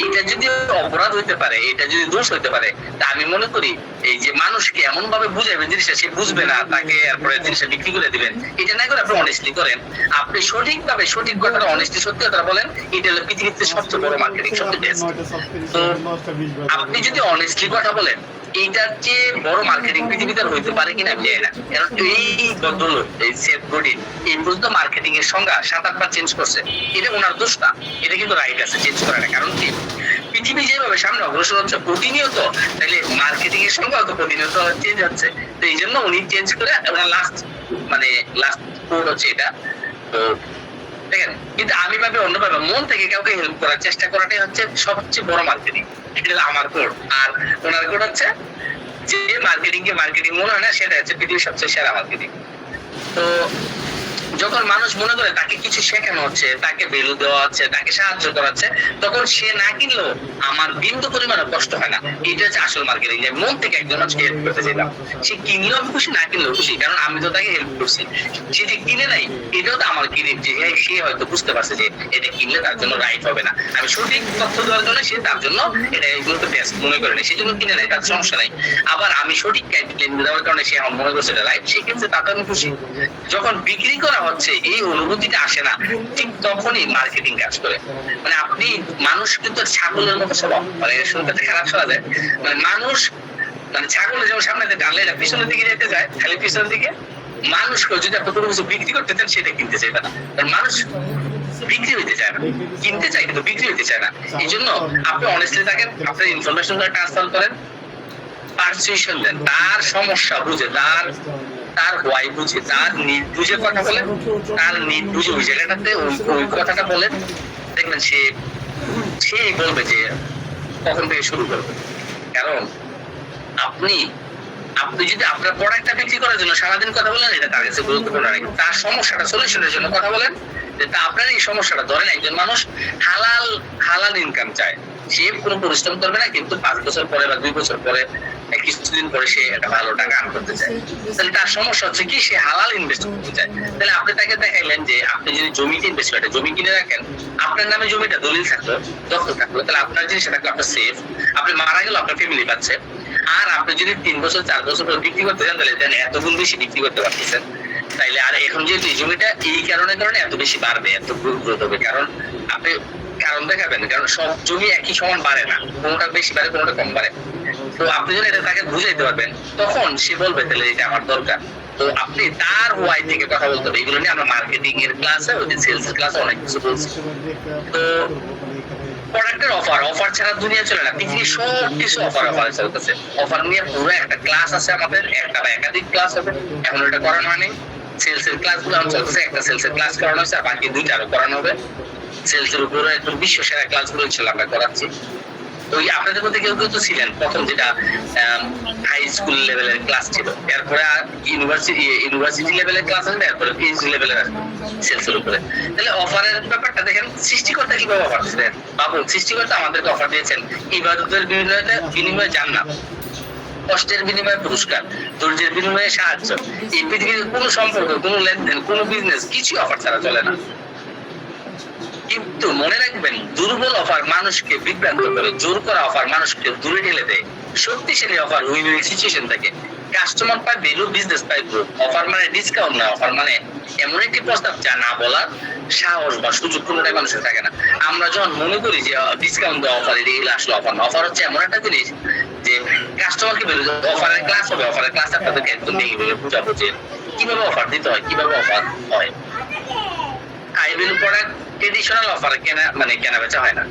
এটা যদি অপরাধ হইতে পারে, এটা যদি দোষ হইতে পারে, তা আমি মনে করি এই যে মানুষকে এমন ভাবে বুঝাবেন জিনিসটা, সে বুঝবে না, তাকে এরপরে জিনিসটা বিক্রি করে দিবেন, এটা না করে আপনি অনেস্টলি করেন, আপনি সঠিকভাবে সঠিক কথাটা অনেস্টলি সত্যি কথা বলেন, এটা হলো পৃথিবীতে সবচেয়ে বড় মার্কেটিং, সবচেয়ে বেস্ট। তো আপনি যদি অনেস্টলি কথা বলেন, এইটার চেয়ে বড় মার্কেটিং পৃথিবীতে হইতে পারে কিনা আমি জানি না, কারণ এই ভদ্রলোক এই সেফ বডি এই পর্যন্ত মার্কেটিং এর সংজ্ঞা 7-8 বার চেঞ্জ করছে। এটা ওনার দোষ না, এটা কিন্তু রাইট আছে চেঞ্জ করার, কারণ কি পৃথিবী যেভাবে সামনে অগ্রসর হচ্ছে প্রতিনিয়ত, তাহলে মার্কেটিং এর সংজ্ঞা তো প্রতিনিয়ত চেঞ্জ হচ্ছে। তো এই জন্য উনি চেঞ্জ করে ওনার লাস্ট কোড হচ্ছে এটা। তো দেখেন, কিন্তু আমি ভাবি অন্যভাবে, মন থেকে কাউকে হেল্প করার চেষ্টা করাটাই হচ্ছে সবচেয়ে বড় মার্কেটিং। এটা আমার কোড, আর ওনার কোড হচ্ছে যে মার্কেটিং কে মার্কেটিং মনে হয় না, সেটা হচ্ছে পৃথিবীর সবচেয়ে সেরা মার্কেটিং। তো যখন মানুষ মনে করে তাকে কিছু শেখানো হচ্ছে, তাকে ভ্যালু দেওয়া হচ্ছে, তাকে সাহায্য করা হচ্ছে, তখন সে না কিনলেও আমার বিন্দু পরিমাণে কষ্ট হয় না। এটা হচ্ছে আসল মার্কেটিং, যে মন থেকে একজন মানুষকে হেল্প করতে চাইলাম, সে কিনলেও আমি খুশি, না কিনলেও খুশি, কারণ আমি তো তাকে হেল্প করছি। সে যে কিনে নাই, এটাও তো আমার কিনে, যে সে হয়তো বুঝতে পারছে যে এটা কিনলে তার জন্য রাইট হবে না, আমি সঠিক তথ্য দেওয়ার জন্য সে তার জন্য এটা এগুলোকে বেস্ট মনে করে নেই, সেই জন্য কিনে নেয়, তার সমস্যা নাই। আবার আমি সঠিক গাইডলাইন দেওয়ার কারণে সে আমার মনে করছে এটা রাইট, সে কিনছে, তাতে আমি খুশি। যখন বিক্রি করা হচ্ছে এই অনুভূতিটা আসে না, ঠিক তখনই মার্কেটিং কাজ করে। মানে আপনি, মানুষ কিন্তু ছাগলের মতো স্বভাব, মানে শুনতে খারাপ শোনা যায়, মানে মানুষ মানে ছাগলের যেমন সামনে টানলে এটা পিছনের দিকে যেতে যায়, খালি পিছনের দিকে। মানুষকে যদি আপনি কোনো কিছু বিক্রি করতে চান, সেটা কিনতে চাইবে না, কারণ মানুষ বিক্রি হইতে চায় না, কিনতে চায় কিন্তু বিক্রি হইতে চায় না। এই জন্য আপনি অনেস্টলি থাকেন, আপনার ইনফরমেশন ট্রান্সফার করেন, পারসুয়েশন দেন, তার সমস্যা বুঝে, তার ওয়াই বুঝে, তার নিজ বুঝে কথা বলেন, তার নিজ বুঝে ওই জায়গাটাতে ওই কথাটা বলেন, দেখবেন সেই বলবে যে কখন থেকে শুরু করবে। কারণ আপনি যদি আপনার প্রোডাক্টটা বিক্রি করার জন্য সারাদিন কথা বলেন, এটা তার কাছে গুরুত্বপূর্ণ নয়। তার সমস্যাটা সলিউশনের জন্য কথা বলেন, যে তা আপনার এই সমস্যাটা, ধরেন একজন মানুষ হালাল ইনকাম চায়, সে কোনো পরিশ্রম করবে না, কিন্তু 5 বছর পরে বা 2 বছর পরে, কিছুদিন পরে সে একটা ভালো টাকা আর্ন করতে চায়, তাহলে তার সমস্যা হচ্ছে কি, সে হালাল ইনভেস্ট করতে চায়। তাহলে আপনি তাকে দেখাইলেন যে আপনি যদি জমিতে ইনভেস্ট করেন, জমি কিনে রাখেন, আপনার নামে জমিটা দলিল থাকলো, দখল থাকলো, তাহলে আপনার জিনিসটা থাকলো, আপনার সেফ, আপনি মারা গেল আপনার ফ্যামিলি পাচ্ছে। আর আপনি যদি 3 বছর 4 বছর পরে বিক্রি করতে চান, তাহলে এত গুণ বেশি বিক্রি করতে পারতেছেন। তাইলে আর এখন যেহেতু এই জমিটা এই কারণে এত বেশি বাড়বে, এত গ্রোথ হবে, কারণ আপনি কারণ দেখাবেন, কারণ সব জমি একই সমান বাড়ে না, কোনোটা বেশি বাড়ে, কোনোটা কম বাড়ে। তো আপনি যদি এটা তাকে বুঝাইতে পারবেন, তখন সে বলবে তাহলে এটা আমার দরকার। তো আপনি তার ওয়াই থেকে কথা বলতে হবে। এগুলো নিয়ে আমরা মার্কেটিং এর ক্লাসে, ওই সেলস এর ক্লাসে অনেক কিছু বলছি। তো প্রোডাক্টের অফার ছাড়া দুনিয়া চলে না, পৃথিবীর সব কিছু অফার চলতেছে। অফার নিয়ে পুরো একটা ক্লাস আছে আমাদের, একটা বা একাধিক ক্লাস হবে, এখন এটা করানো হয়নি। সেলস এর ক্লাস গুলো এখন চলতেছে, একটা সেলস এর ক্লাস করানো হয়েছে, আর বাকি 2টা আরো করানো হবে। সেলস এর উপরে একদম বিশ্ব সেরা ক্লাস গুলো ইনশাআল্লাহ আমরা করাচ্ছি। ওই আপনাদের মধ্যে কেউ কেউ তো ছিলেন প্রথম, যেটা হাই স্কুল লেভেলের ক্লাস ছিল, এরপরে ইউনিভার্সিটি লেভেলের ক্লাস আসবে, এরপরে পিএইচডি লেভেলের আসবে সেলস এর উপরে। তাহলে অফারের ব্যাপারটা দেখেন, সৃষ্টিকর্তা কিভাবে অফার দিচ্ছেন। বাবু, সৃষ্টিকর্তা আমাদেরকে অফার দিয়েছেন ইবাদতের বিনিময়ে জান্নাত, কষ্টের বিনিময়ে পুরস্কার, ধৈর্যের বিনিময়ে সাহায্য। এই পৃথিবীর কোনো সম্পর্ক, কোনো লেনদেন, কোনো বিজনেস কিছু অফার ছাড়া চলে না। কিন্তু মনে রাখবেন, দুর্বল অফার মানুষকে বিভ্রান্ত করে, জোর করা অফার মানুষকে দূরে ঠেলে দেয়, শক্তিশালী অফার উইন উইন সিচুয়েশন থাকে। কাস্টমার পায় ভ্যালু, বিজনেস পায় গ্রোথ। অফার মানে ডিসকাউন্ট না, অফার মানে এমন একটি প্রস্তাব যা না বলার সাহস বা সুযোগ কোনোটাই মানুষের থাকে না। আমরা যখন মনে করি যে ডিসকাউন্ট দেওয়া অফার, এগুলো আসলে অফার না। অফার হচ্ছে এমন একটা জিনিস যে কাস্টমারকে বলে অফারের ক্লাস হবে, অফারের ক্লাস আপনাদেরকে একদম নেগেটিভ বুঝাবো যে কিভাবে অফার দিতে হয়, কিভাবে অফার হয়। High value product traditional offer কেনা বেচা হয় না,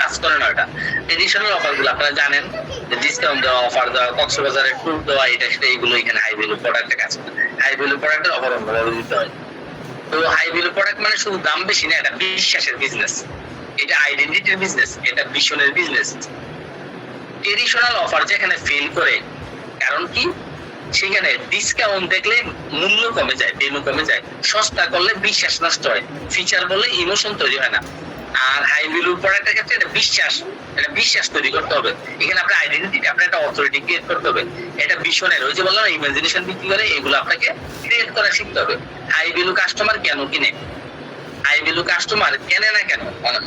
কাজ করে না। ওটা ট্রেডিশনাল অফার গুলো আপনারা জানেন, যে ডিসকাউন্ট দেওয়া, অফার দেওয়া, কক্সবাজারের ট্যুর দেওয়া, এটা সেটা, এগুলো এখানে হাই ভ্যালু প্রোডাক্টে কাজ করে। হাই ভ্যালু প্রোডাক্টের অফার অন্যভাবে দিতে হয়। তো হাই ভ্যালু প্রোডাক্ট মানে শুধু দাম বেশি না, এটা বিশ্বাসের বিজনেস, এটা আইডেন্টিটির বিজনেস, এটা ভিশনের বিজনেস। ট্রেডিশনাল অফার যেখানে ফেল করে, কারণ কি, সেখানে ডিসকাউন্ট দেখলে মূল্য কমে যায়, ভ্যালু কমে যায়, সস্তা করলে বিশ্বাস নষ্ট হয়, ফিচার বলে ইমোশন তৈরি হয় না। আর হাই ভ্যালু প্রোডাক্টের ক্ষেত্রে এটা বিশ্বাস তৈরি করতে হবে। এখানে আপনার আইডেন্টিটি, আপনার একটা অথরিটি ক্রিয়েট করতে হবে। এটা ভিশনের, ওই যে বললাম ইমাজিনেশন বিক্রি করে, এগুলো আপনাকে ক্রিয়েট করা শিখতে হবে। হাই ভ্যালু কাস্টমার কেন কিনে? হাই ভ্যালু কাস্টমার কেনে না কেন? মানে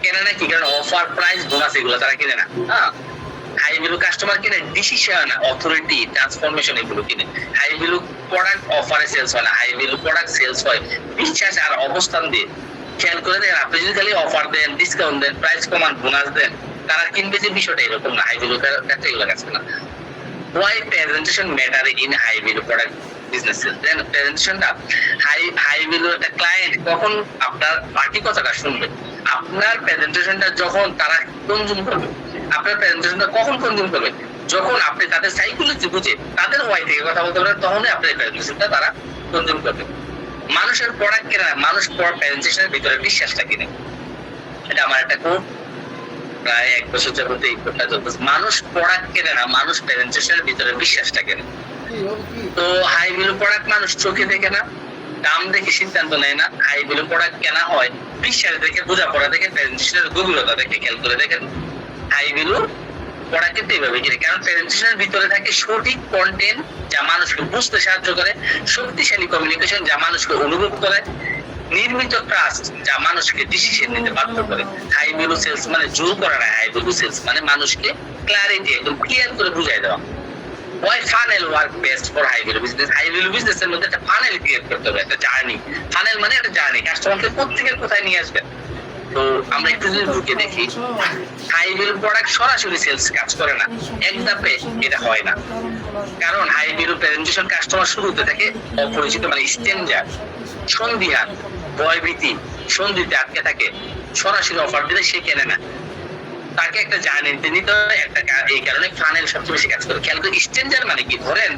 কেনে না কি কারণ? অফার, প্রাইস, বোনাস, এগুলো তারা কিনে না। হ্যাঁ, হাই ভ্যালু কাস্টমার কিনে ডিসিশন, অথরিটি, ট্রান্সফরমেশন, এগুলো কিনে। হাই ভ্যালু প্রোডাক্ট অফারে সেলস হয় না, হাই ভ্যালু প্রোডাক্ট সেলস হয় বিশ্বাস আর অবস্থান দিয়ে। খেয়াল করে দেখেন, আপনি যদি খালি অফার দেন, ডিসকাউন্ট দেন, প্রাইস কমান, বোনাস দেন, তারা কিনবে যে বিষয়টা এরকম না, হাই ভ্যালু ক্ষেত্রে এগুলো কাজ করে না। Why presentation matter in high value product businesses? Then প্রেজেন্টেশনটা হাই ভ্যালু একটা ক্লায়েন্ট কখন আপনার বাকি কথাটা শুনবে, আপনার প্রেজেন্টেশনটা যখন তারা কনজিউম করবে, আপনার প্রেজেন্টেশনটা কখন কনজিউম করবে, যখন আপনি তাদের সাইকোলজি বুঝে তাদের ওয়াই থেকে কথা বলতে পারেন, তখনই আপনার প্রেজেন্টেশনটা তারা কনজিউম করবে। মানুষের প্রোডাক্ট কেনা না, মানুষ প্রেজেন্টেশনের ভিতরে বিশ্বাসটা কিনে। এটা আমার একটা খুব প্রায় 1 বছর যাবত এই কোর্সটা চলতেছে। মানুষ প্রোডাক্ট কেনে না, মানুষ প্রেজেন্টেশনের ভিতরে বিশ্বাসটা কেনে। তো হাই ভ্যালু প্রোডাক্ট মানুষ চোখে দেখে না, দাম দেখে সিদ্ধান্ত নেয় না। হাই ভ্যালু প্রোডাক্ট কেনা হয় বিশ্বাস দেখে, বোঝাপড়া দেখে, প্রেজেন্টেশনের গভীরতা দেখে, খেয়াল করে দেখেন। হাই ভ্যালু প্রোডাক্ট কিন্তু এইভাবে কিনে, কারণ প্রেজেন্টেশনের ভিতরে থাকে সঠিক কন্টেন্ট যা মানুষকে বুঝতে সাহায্য করে, শক্তিশালী কমিউনিকেশন যা মানুষকে অনুভব করে, নির্মিত ট্রাস্ট যা মানুষকে ডিসিশন নিতে বাধ্য করে। হাই ভ্যালু সেলস মানে জোর করা না, হাই ভ্যালু সেলস মানে মানুষকে ক্লারিটি একদম ক্লিয়ার করে বুঝাই দেওয়া। Why funnel work best for high value business? High value business এর মধ্যে একটা ফানেল ক্রিয়েট করতে হবে, একটা জার্নি। ফানেল মানে একটা জার্নি, কাস্টমারকে কোথেকে কোথায় নিয়ে আসবেন। তো আমরা একটু যদি ঢুকে দেখি, হাই ভ্যালু প্রোডাক্ট সরাসরি সেলস কাজ করে না, এক ধাপে এটা হয় না। কারণ হাই ভ্যালু প্রেজেন্টেশন কাস্টমার শুরুতে থাকে অপরিচিত, মানে স্ট্রেঞ্জার, সন্দিহান, ভয়ভীতি, সন্ধিতে আটকে থাকে। সরাসরি অফার দিলে সে কেনে না, তাকে একটা জার্নিতে নিতে হয়। একটা এই কারণে ফানেল সবচেয়ে বেশি কাজ করে। খেয়াল করে, স্ট্রেঞ্জার মানে কি, ধরেন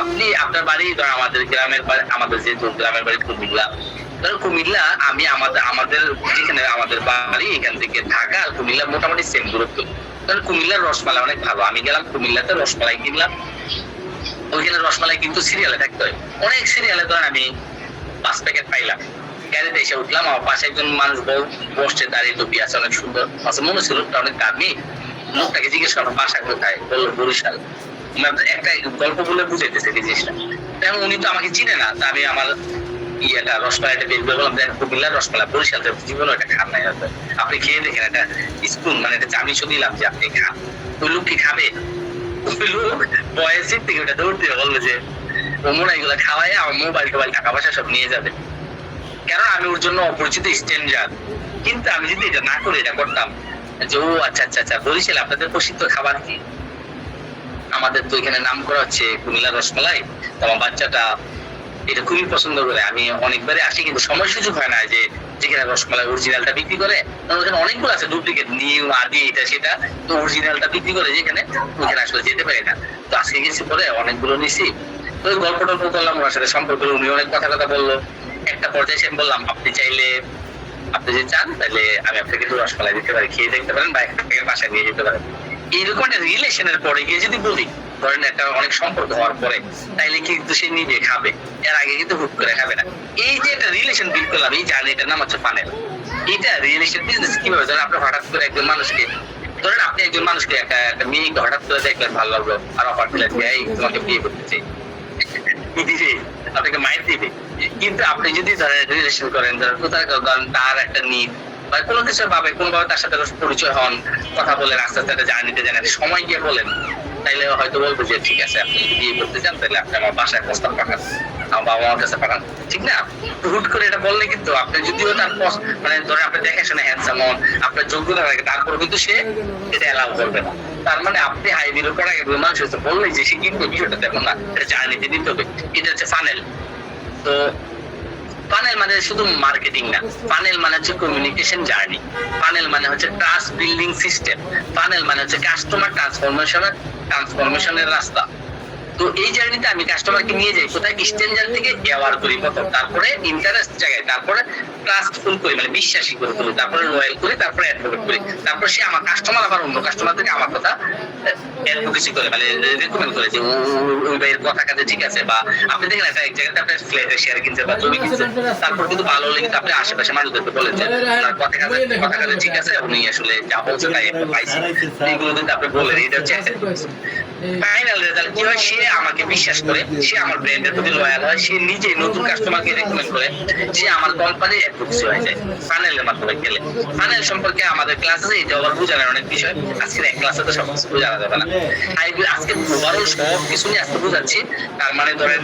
আপনি আপনার বাড়ি, ধর আমাদের গ্রামের বাড়ি, আমাদের যেহেতু গ্রামের বাড়ি কুমিল্লা, ধরো কুমিল্লা, আমি আমাদের যেখানে আমাদের বাড়ি এখান থেকে ঢাকা আর কুমিল্লা মোটামুটি সেম দূরত্ব। ধরো কুমিল্লার রসমালাই অনেক ভালো, আমি গেলাম কুমিল্লাতে রসমালাই কিনলাম, ওইখানে রসমালাই কিন্তু সিরিয়ালে থাকতে হয়, অনেক সিরিয়ালে। ধরেন আমি 5 প্যাকেট পাইলাম, গাড়িতে এসে উঠলাম, আমার পাশে একজন মানুষ বসছে, দাঁড়িয়ে টুপি আছে, অনেক সুন্দর আছে, মনে ছিল অনেক দামি। লোকটাকে জিজ্ঞেস করলাম বাসা কোথায়, বললো বরিশাল। একটা গল্প বলে বুঝাইতেছে এই জিনিসটা। তেমন উনি তো আমাকে চিনে না, তা আমি আমার ইয়েটা রসমালাইটা বের করে বললাম, দেখেন কুমিল্লার রসমালাই, বরিশাল জীবনে একটা খান নাই, আপনি খেয়ে দেখেন, একটা স্পুন মানে একটা চামিচও দিলাম যে আপনি খান। ওই লোক কি খাবে? ওই লোক বয়সের থেকে ওটা দৌড় দিয়ে বললো যে ওমরা এগুলা খাওয়াই আমার মোবাইল টোবাইল টাকা পয়সা সব নিয়ে যাবে। কারণ আমি ওর জন্য অপরিচিত স্ট্রেঞ্জার। কিন্তু আমি যদি এটা না করে এটা করতাম যে ও আচ্ছা আচ্ছা আচ্ছা, বরিশাল আপনাদের প্রসিদ্ধ খাবার কি? আমাদের তো এখানে নাম করা হচ্ছে কুমিল্লার রসমালাই, আমার বাচ্চাটা এটা খুবই পছন্দ করে। আমি অনেকবারই আসি, কিন্তু সময় সুযোগ হয় না যে যেখানে রসমালাই অরিজিনালটা বিক্রি করে, ওখানে অনেকগুলো আছে ডুপ্লিকেট, নিউ আদি এটা সেটা, তো অরিজিনালটা বিক্রি করে যেখানে, ওখানে আসলে যেতে পারি না। তো আজকে গেছি পরে অনেকগুলো নিছি, তো গল্প টল্প করলাম ওনার সাথে, সম্পর্ক উনি অনেক কথা বললো। একটা পর্যায়ে এসে বললাম আপনি চাইলে, আপনি যদি চান তাহলে আমি আপনাকে একটু রসমালাই দিতে পারি, খেয়ে দেখতে পারেন বা একটা থেকে বাসায় নিয়ে যেতে পারেন। এইরকম একটা রিলেশনের পরে গিয়ে যদি বলি, ধরেন একটা অনেক সম্পর্ক হওয়ার পরে, তাইলে কিন্তু সে নিজে খাবে, এর আগে কিন্তু হুট করে খাবে না। এই যে একটা রিলেশন বিল্ড করলাম, এই জার্নিটার নাম হচ্ছে ফানেল। এটা রিলেশন বিজনেস কিভাবে, ধরেন আপনি হঠাৎ করে একজন মানুষকে, ধরেন আপনি একজন মানুষকে একটা মেয়েকে হঠাৎ করে দেখলেন ভালো লাগলো, আর অফার দিলেন যে এই তোমাকে বিয়ে করতে চাই, দিবে, আপনাকে মাইন্ড দিবে। কিন্তু আপনি যদি ধরেন রিলেশন করেন, ধরেন কোথায় তার একটা নিড বা কোনো কিছু ভাবে কোনোভাবে তার সাথে পরিচয় হন, কথা বলেন, আস্তে আস্তে একটা জার্নিতে যান, সময় গিয়ে বলেন, তাইলে হয়তো বলবো যে ঠিক আছে আপনি যদি বিয়ে করতে চান তাহলে আপনি আমার বাসায় প্রস্তাব পাঠান, আমার বাবা মার কাছে পাঠান, ঠিক না? হুট করে এটা বললে কিন্তু আপনি যদিও তার মানে ধরেন আপনি দেখে শুনে হ্যান্ডসাম হন, আপনার যোগ্যতা থাকে, তারপর কিন্তু সে এটা অ্যালাউ করবে না। তার মানে আপনি হাই ভ্যালু প্রোডাক্ট মানুষ হচ্ছে বললেই যে সে কিনবে, বিষয়টা দেখুন না, এটা জার্নিতে নিতে হবে। এটা হচ্ছে ফানেল। তো ফানেল মানে শুধু মার্কেটিং না, ফানেল মানে হচ্ছে কমিউনিকেশন জার্নি, ফানেল মানে হচ্ছে ট্রাস্ট বিল্ডিং সিস্টেম, ফানেল মানে হচ্ছে কাস্টমার ট্রান্সফরমেশনের রাস্তা। তো এই জার্নিতে আমি কাস্টমারকে নিয়ে যাই কোথায়, স্ট্রেঞ্জার থেকে অ্যাওয়ার করি প্রথম, তারপরে ইন্টারেস্ট জায়গায়, তারপরে ট্রাস্টফুল করি মানে বিশ্বাসী করে তুলি, তারপরে লয়াল করি, তারপরে অ্যাডভোকেট করি, তারপর সে আমার কাস্টমার আবার অন্য কাস্টমার থেকে আমার কথা অ্যাডভোকেসি করে, মানে রেকমেন্ড করে যে ওই ভাইয়ের কথা কাজে ঠিক আছে। বা আপনি দেখেন একটা এক জায়গাতে আপনি ফ্ল্যাটের শেয়ার কিনছেন বা জমি কিনছেন, তারপর কিন্তু ভালো হলে কিন্তু আপনি আশেপাশে মানুষদেরকে বলেন যে ওনার কথা কাজে ঠিক আছে, উনি আসলে যা বলছেন তাই একটা পাইছি, এইগুলো কিন্তু আপনি বলেন। এটা হচ্ছে ফাইনাল রেজাল্ট কি হয়, সে আমাকে বিশ্বাস করে, সে আমার ব্র্যান্ডের প্রতি লয়াল হয়, সে নিজে নতুন কাস্টমারকে রেকমেন্ড করে, সে আমার কোম্পানির অ্যাডভোকেসি হয়ে যায় ফানেলের মাধ্যমে গেলে। ফানেল সম্পর্কে আমাদের ক্লাস আছে, এটা আবার বোঝানোর অনেক বিষয়, আজকের এক ক্লাসে তো সবকিছু বোঝানো যাবে না। আজকে ওভারঅল সব কিছু নিয়ে আজকে বোঝাচ্ছি। তার মানে ধরেন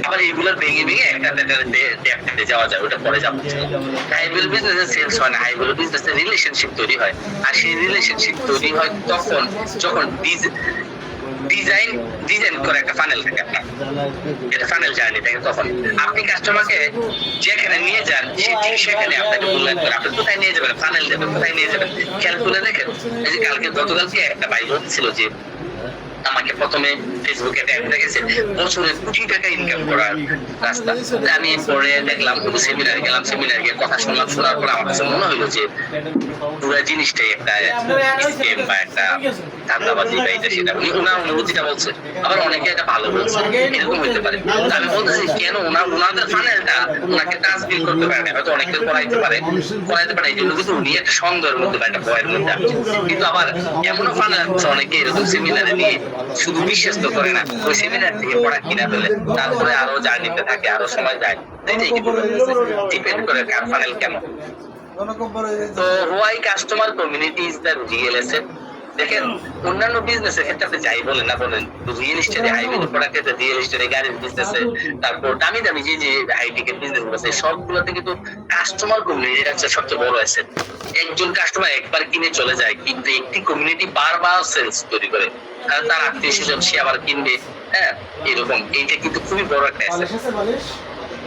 আবার এইগুলো ভেঙে ভেঙে একটা ডেপথে যাওয়া যায়, ওটা পরে যাবো। হাইভ্যালু বিজনেসে সেলস হয় না, হাইভ্যালু বিজনেসে রিলেশনশিপ তৈরি হয়। আর সেই রিলেশনশিপ তৈরি হয় তখন যখন ডিজাইন করে একটা ফানেল থাকে আপনার, এটা ফানেল জার্নি থাকে। তখন আপনি কাস্টমারকে যেখানে নিয়ে যান, সে ঠিক সেখানে আপনাকে মূল্যায়ন করে। আপনি কোথায় নিয়ে যাবেন, ফানেল যাবেন, কোথায় নিয়ে যাবেন খেয়াল করে দেখেন। এই যে গতকালকে একটা ভাই বলছিল যে আমাকে প্রথমে ফেসবুকে ট্যাগ দেখেছে বছরে কোটি টাকা ইনকাম করার রাস্তা। আমি পরে দেখলাম, সেমিনার গেলাম, সেমিনার গিয়ে কথা শুনলাম, শোনার পর আমার কাছে মনে হলো যে পুরো জিনিসটাই একটা স্কেম বা একটা ধান্দাবাজি বা এটা সেটা। উনি ওনার অনুভূতিটা বলছে, আবার অনেকে এটা ভালো বলছে, এরকম হইতে পারে। আমি বলতেছি কেন ওনাদের ফানেলটা ওনাকে ট্রান্সফার করতে পারে না, হয়তো অনেকে করাইতে পারে এই জন্য, কিন্তু উনি একটা সন্দেহের মধ্যে বা একটা ভয়ের মধ্যে আছে। কিন্তু আবার এমনও ফানেল আছে অনেকে এরকম সেমিনারে নিয়ে শুধু বিশ্বাস তো করে না, ওই সেমিনার থেকে পড়া কিনা ফেলে, তারপরে আরো জার্নিতে থাকে, আরো সময় যায়। এটাই কিন্তু ডিপেন্ড করে কার ফানেল কেমন। তো why customer community is the real asset. দেখেন অন্যান্য বিজনেসের ক্ষেত্রে আপনি যাই বলেন না বলেন, রিয়েল এস্টেটে হাইওয়ে প্রোডাক্টে, রিয়েল এস্টেটে গাড়ির বিজনেসে, তারপর দামি দামি যে হাই টিকেট বিজনেস আছে, সবগুলোতে কিন্তু কাস্টমার কমিউনিটি হচ্ছে সবচেয়ে বড় অ্যাসেট। একজন কাস্টমার একবার কিনে চলে যায়, কিন্তু একটি কমিউনিটি বারবার সেলস তৈরি করে, কারণ তার আত্মীয় স্বজন সে আবার কিনবে। হ্যাঁ, এরকম এইটা কিন্তু খুবই বড় একটা অ্যাসেট।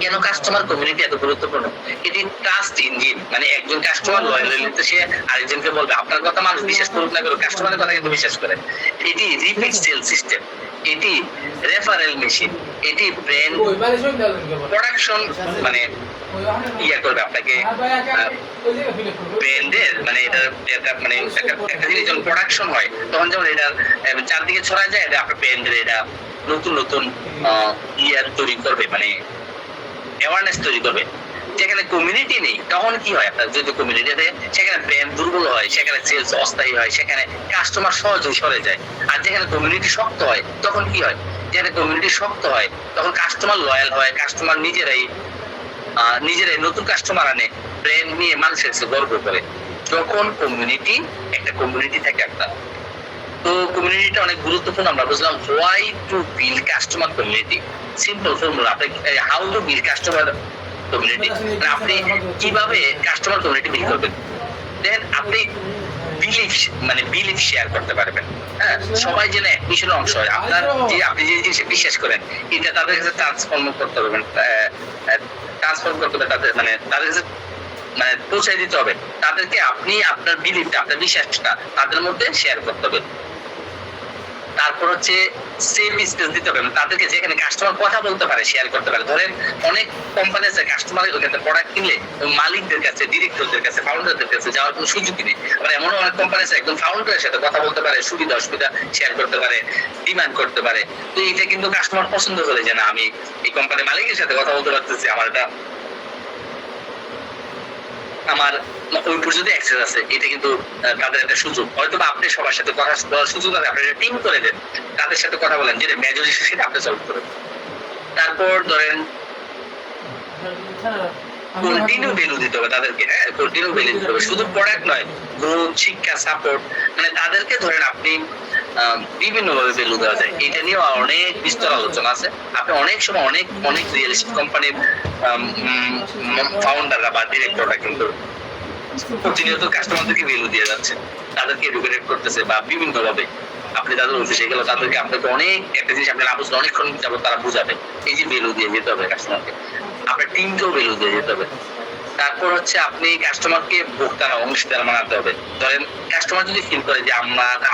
কেন কাস্টমার কমিউনিটি এত গুরুত্বপূর্ণ? এটি ট্রাস্ট ইঞ্জিন, মানে একজন কাস্টমার লয়াল হলে তো সে আরেকজনকে বলবে। আপনার কথা মানুষ বিশ্বাস করুক না করুক, কাস্টমারের কথা কিন্তু বিশ্বাস করে। এটি রিপিট সেল সিস্টেম, এটি রেফারেল মেশিন, এটি ব্র্যান্ড প্রোডাকশন, মানে ইয়া করবে আপনাকে ব্র্যান্ডের, মানে এটা মানে একটা জিনিস যখন প্রোডাকশন হয় তখন যেমন এটা চারদিকে ছড়া যায়, এটা আপনার ব্র্যান্ডের এটা নতুন নতুন ইয়া তৈরি করবে, মানে অ্যাওয়ারনেস তৈরি করবে। যেখানে কমিউনিটি নেই তখন কি হয়, আপনার যদি কমিউনিটি থাকে সেখানে ব্র্যান্ড দুর্বল হয়, সেখানে সেলস অস্থায়ী হয়, সেখানে কাস্টমার সহজে সরে যায়। আর যেখানে কমিউনিটি শক্ত হয় তখন কি হয়, যেখানে কমিউনিটি শক্ত হয় তখন কাস্টমার লয়াল হয়, কাস্টমার নিজেরাই নতুন কাস্টমার আনে, ব্র্যান্ড নিয়ে মানুষের কাছে গর্ব করে। যখন কমিউনিটি একটা কমিউনিটি থাকে আপনার, তো কমিউনিটিটা অনেক গুরুত্বপূর্ণ। আমরা বুঝলাম why to build customer community. Simple formula, আপনি how to build customer community, আপনি কিভাবে কাস্টমার কমিউনিটি বিল্ড করবেন। দেন আপনি বিলিফ শেয়ার করতে পারবেন। হ্যাঁ, সবাই যেন মিশনের অংশ হয়। আপনার যে আপনি যে জিনিসে বিশ্বাস করেন এটা তাদের কাছে ট্রান্সফর্ম করতে পারবেন, তাদের মানে তাদের কাছে মানে পৌঁছে দিতে হবে। তাদেরকে আপনি আপনার বিলিফটা, আপনার বিশ্বাসটা তাদের মধ্যে শেয়ার করতে হবে। তারপর হচ্ছে সেফ স্পেস দিতে হবে, তাদেরকে যেখানে কাস্টমার কথা বলতে পারে, শেয়ার করতে পারে। ধরেন অনেক কোম্পানি আছে কাস্টমারের ওখানে প্রোডাক্ট কিনলে মালিকদের কাছে, ডিরেক্টরদের কাছে, ফাউন্ডারদের কাছে যাওয়ার কোনো সুযোগ নেই। আবার এমন অনেক কোম্পানি আছে একদম ফাউন্ডারের সাথে কথা বলতে পারে, সুবিধা অসুবিধা শেয়ার করতে পারে, ডিমান্ড করতে পারে। তো এটা কিন্তু কাস্টমার পছন্দ করে যে না, আমি এই কোম্পানির মালিকের সাথে কথা বলতে পারতেছি, আমার ওই পর্যন্ত অ্যাক্সেস আছে। এটা কিন্তু তাদের একটা সুযোগ। হয়তো বা আপনি সবার সাথে কথা বলার সুযোগ আছে, আপনি টিম করে দেন, তাদের সাথে কথা বলেন, যেটা মেজরিটি সেটা আপনি সলভ করেন। তারপর ধরেন কন্টিনিউ ভ্যালু দিতে হবে তাদেরকে। হ্যাঁ, কন্টিনিউ ভ্যালু দিতে হবে, শুধু প্রোডাক্ট নয়, গ্রোথ, শিক্ষা, সাপোর্ট, মানে তাদেরকে ধরেন আপনি বিভিন্ন ভাবে ভ্যালু দেওয়া যায়। এটা নিয়ে অনেক বিস্তর আলোচনা আছে। আপনি অনেক সময় অনেক রিয়েল এস্টেট কোম্পানির ফাউন্ডাররা বা ডিরেক্টররা কিন্তু প্রতিনিয়ত কাস্টমারদেরকে ভ্যালু দিয়ে যাচ্ছে, তাদেরকে এডুকেট করতেছে বা বিভিন্ন ভাবে। আপনি তাদের অফিসে গেলে তাদেরকে আপনাকে অনেক একটা জিনিস আপনি না বুঝলে অনেকক্ষণ যাবো তারা বুঝাবে। এই যে ভ্যালু দিয়ে যেতে হবে কাস্টমারকে, আপনার টিমকেও ভ্যালু দিয়ে যেতে হবে। তারপর হচ্ছে আপনি কাস্টমারকে ভোক্তা না অংশীদার বানাতে হবে। ধরেন কাস্টমার যদি ফিল করে যে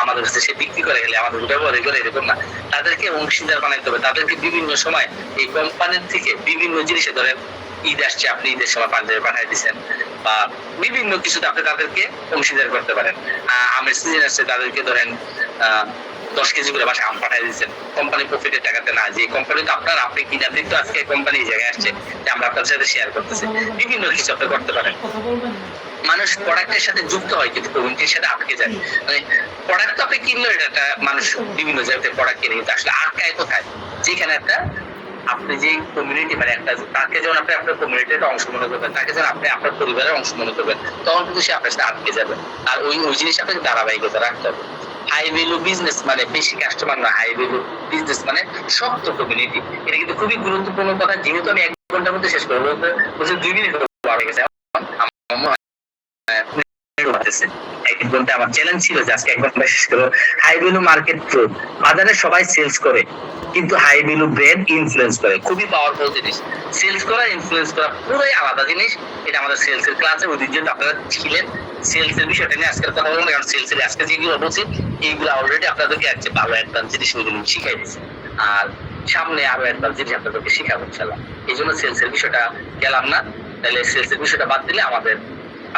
আমাদের কাছে সে বিক্রি করে গেলে আমাদের ব্যবহার করে এরকম না, তাদেরকে অংশীদার বানাতে হবে। তাদেরকে বিভিন্ন সময় এই কোম্পানির থেকে বিভিন্ন জিনিসে, ধরেন ঈদ আসছে, আপনি ঈদের সময় পাঞ্জাবি পাঠিয়ে দিচ্ছেন বা বিভিন্ন কিছুতে আপনি তাদেরকে অংশীদার করতে পারেন। আমের সিজন আসছে, তাদেরকে ধরেন 10 কেজি করে বাসায় আম পাঠিয়ে দিচ্ছেন কোম্পানি প্রফিটের টাকাতে না, যে কোম্পানি তো আপনার, আপনি কিনা দিন, তো আজকে কোম্পানি এই জায়গায় আসছে যে আমরা আপনার সাথে শেয়ার করতেছি, বিভিন্ন কিছু আপনি করতে পারেন। মানুষ প্রোডাক্টের সাথে যুক্ত হয় কিন্তু কমিউনিটির সাথে আটকে যায়। মানে প্রোডাক্ট তো আপনি কিনলো, এটা একটা মানুষ বিভিন্ন জায়গায় প্রোডাক্ট কিনে, কিন্তু আসলে আটকায় কোথায়? যেখানে একটা আপনি যে কমিউনিটি, মানে একটা তাকে যখন আপনি আপনার কমিউনিটির অংশ মনে করবেন, তাকে যখন আপনি আপনার পরিবারের অংশ মনে করবেন, তখন কিন্তু সে আপনার সাথে আটকে যাবে। আর ওই জিনিস আপনাকে ধারাবাহিকতা রাখতে হবে। হাই ভ্যালু বিজনেস মানে বেশি কাস্টমার না, হাই ভ্যালু বিজনেস মানে শক্ত কমিউনিটি। এটা কিন্তু খুবই গুরুত্বপূর্ণ কথা। যেহেতু আমি 1 ঘন্টার মধ্যে শেষ করবো, বলছি 2 মিনিট হয়ে গেছে। আমার চ্যালেঞ্জ ছিল যে আজকে 1 ঘন্টা শেষ করবো। হাই ভ্যালু মার্কেট ট্রুথ, বাজারে সবাই সেলস করে কিন্তু হাই ভ্যালু ব্র্যান্ড ইনফ্লুয়েন্স করে। খুবই পাওয়ারফুল জিনিস। সেলস করা, ইনফ্লুয়েন্স করা পুরোই আলাদা জিনিস। এটা আমাদের সেলস এর ক্লাসে ঐতিহ্য আপনারা ছিলেন। সেলস এর বিষয়টা নিয়ে আজকের কথা বলবো, কারণ সেলস এর আজকে যেগুলো বলছি এইগুলো অলরেডি আপনাদেরকে একটা ভালো অ্যাডভান্স জিনিস শিখাই দিচ্ছি। আর সামনে আরো অ্যাডভান্স জিনিস আপনাদেরকে শিখাবো ইনশাআল্লাহ। এই জন্য সেলস এর বিষয়টা গেলাম না। তাহলে সেলস এর বিষয়টা বাদ দিলে আমাদের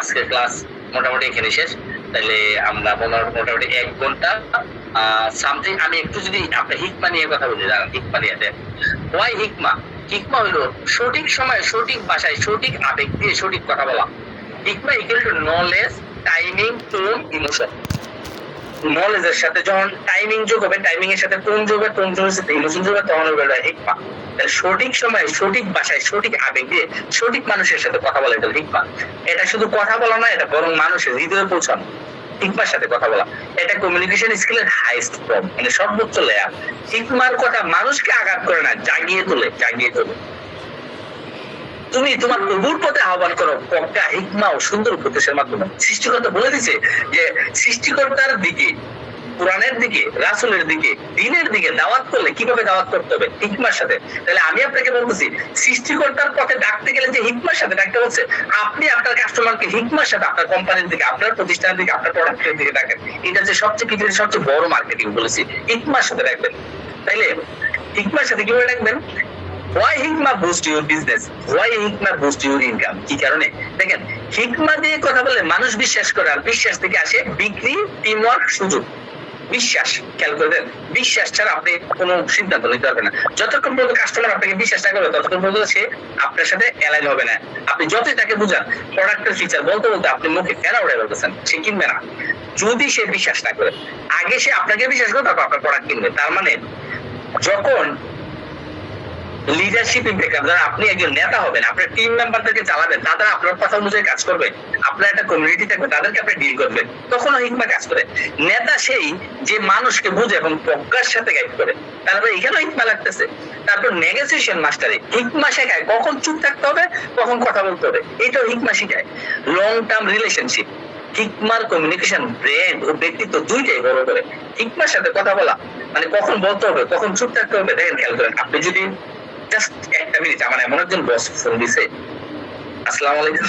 আজকের ক্লাস মোটামুটি এখানে শেষ। তাহলে আমরা মোটামুটি 1 ঘন্টা সামথিং। আমি একটু যদি আপনার হিকমা নিয়ে কথা বলি, হিকমা নিয়ে দেন। ওয়াই হিকমা? হিকমা হলো সঠিক সময়, সঠিক ভাষায়, সঠিক আবেগ দিয়ে সঠিক কথা বলা। হিকমা equal to knowledge, timing, tone, emotion. নলেজের সাথে যখন টাইমিং যোগ হবে, টাইমিং এর সাথে টোন যোগ হবে, টোন যোগের সাথে ইমোশন যোগ হবে, তখন হবে হিকমা। সঠিক সময়, সঠিক ভাষায়, সঠিক আবেগ দিয়ে সঠিক মানুষের সাথে কথা বলা, এটা হিকমা। এটা শুধু কথা বলা না, এটা বরং মানুষের হৃদয়ে পৌঁছানো। হিকমার সাথে কথা বলা, এটা কমিউনিকেশন স্কিলের হাইস্ট ফর্ম, মানে সর্বোচ্চ লেয়ার। হিকমার কথা মানুষকে আঘাত করে না, জাগিয়ে তোলে, জাগিয়ে তোলে। তুমি তোমার প্রভুর পথে আহ্বান করো পক্কা হিকমা ও সুন্দর উপদেশের মাধ্যমে। সৃষ্টিকর্তা বলে দিছে যে সৃষ্টিকর্তার দিকে, কোরআনের দিকে, রাসূলের দিকে, দ্বীনের দিকে দাওয়াত করলে কিভাবে দাওয়াত করতে হবে? হিকমার সাথে। তাহলে আমি আপনাকে বলতেছি, সৃষ্টিকর্তার পথে ডাকতে গেলে যে হিকমার সাথে ডাকতে হচ্ছে, আপনি আপনার কাস্টমারকে হিকমার সাথে, আপনার কোম্পানির দিকে, আপনার প্রতিষ্ঠানের দিকে, আপনার প্রোডাক্টের দিকে ডাকেন। এটা যে সবচেয়ে পৃথিবীর সবচেয়ে বড় মার্কেটিং বলেছি, হিকমার সাথে ডাকবেন। তাইলে হিকমার সাথে কিভাবে ডাকবেন? Why Hikma boost your business? Why Hikma boost your income? কি কারণে? দেখেন, হিকমা দিয়ে কথা বলে মানুষ বিশ্বাস করে, আর বিশ্বাস থেকে আসে বিক্রি, টিম ওয়ার্ক, সুযোগ। বিশ্বাস, খেয়াল করে দেন, বিশ্বাস ছাড়া আপনি কোনো সিদ্ধান্ত নিতে পারবেন না। যতক্ষণ পর্যন্ত কাস্টমার আপনাকে বিশ্বাস না করবে, ততক্ষণ পর্যন্ত সে আপনার সাথে অ্যালাইন হবে না। আপনি যতই তাকে বুঝান প্রোডাক্টের ফিচার বলতে বলতে আপনি মুখে ফেরা উড়ে বলতেছেন, সে কিনবে না যদি সে বিশ্বাস না করে। আগে সে আপনাকে বিশ্বাস করে, তারপর আপনার প্রোডাক্ট কিনবে। তার মানে যখন লিডারশিপ ইম্প্যাক্ট, যারা আপনি একজন নেতা হবেন, আপনার টিম মেম্বারদেরকে চালাবেন, তারা আপনার কথা অনুযায়ী কাজ করবে, আপনার একটা কমিউনিটি থাকবে, তাদেরকে আপনি ডিল করবেন, তখন হিকমা কাজ করে। নেতা সেই যে মানুষকে বুঝে এবং প্রজ্ঞার সাথে গাইড করে। তারপরে এখানেও হিকমা লাগতেছে। তারপর নেগোসিয়েশন মাস্টারে হিকমা শেখায় কখন চুপ থাকতে হবে, কখন কথা বলতে হবে, এটাও হিকমা শেখায়। লং টার্ম রিলেশনশিপ, হিকমার কমিউনিকেশন ব্রেন ও ব্যক্তিত্ব দুইটাই বড় করে। হিকমার সাথে কথা বলা মানে কখন বলতে হবে, কখন চুপ থাকতে হবে। দেখেন, খেয়াল করেন, আপনি যদি জাস্ট একটা মিনিট, আমার এমন একজন বস ফোন দিছে। আসসালামু আলাইকুম।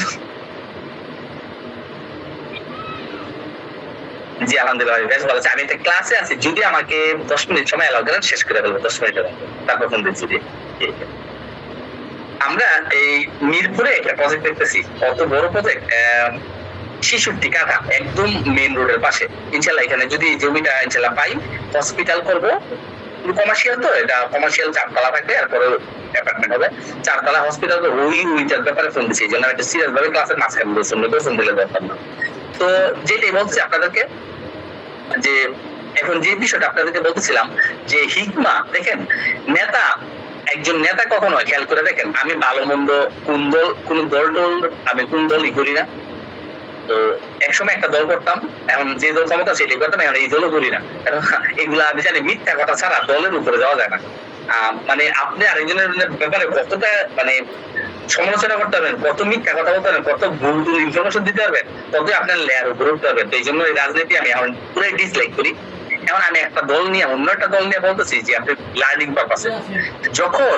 জি আলহামদুলিল্লাহ, বেশ ভালো আছে। আমি একটা ক্লাসে আছি, যদি আমাকে 10 মিনিট সময় এলাও করেন, শেষ করে ফেলবো 10 মিনিটের মধ্যে, তারপর ফোন দিচ্ছি। আমরা এই মিরপুরে একটা প্রজেক্ট দেখতেছি, অত বড় প্রজেক্ট, 66 কাঠা, একদম মেইন রোডের পাশে। ইনশাল্লাহ এখানে যদি জমিটা ইনশাল্লাহ পাই, হসপিটাল করবো। কমার্শিয়াল তো, এটা কমার্শিয়াল 4 তলা থাকবে, তারপরে অ্যাপার্টমেন্ট হবে। 4 তলা হসপিটাল, ওইটার ব্যাপারে ফোন দিচ্ছি। এই জন্য একটা সিরিয়াস ভাবে ক্লাসের মাঝখানে বলছি, ফোন দিলে দরকার না। তো যেটাই বলছি আপনাদেরকে, যে এখন যে বিষয়টা আপনাদেরকে বলতেছিলাম, যে হিকমা, দেখেন নেতা, একজন নেতা কখন হয় খেয়াল করে দেখেন। আমি ভালো মন্দ কোন দল আমি কোন দলই করি না। তো একসময় একটা দল করতাম, এখন যে দল ক্ষমতা সেটাই করতাম, এখন এই দলও করি না। এগুলা আমি জানি মিথ্যা কথা ছাড়া দলের উপরে যাওয়া যায় না। মানে আপনি আরেকজনের ব্যাপারে কতটা মানে সমালোচনা করতে পারবেন, কত মিথ্যা কথা বলতে পারবেন, কত ভুল ইনফরমেশন দিতে পারবেন, ততই আপনার লেয়ার উপরে উঠতে পারবেন। তো এই জন্য এই রাজনীতি আমি এখন পুরাই ডিসলাইক করি। এখন আমি একটা দল নিয়ে অন্য একটা দল নিয়ে বলতেছি যে আপনি লার্নিং পারপাসে, যখন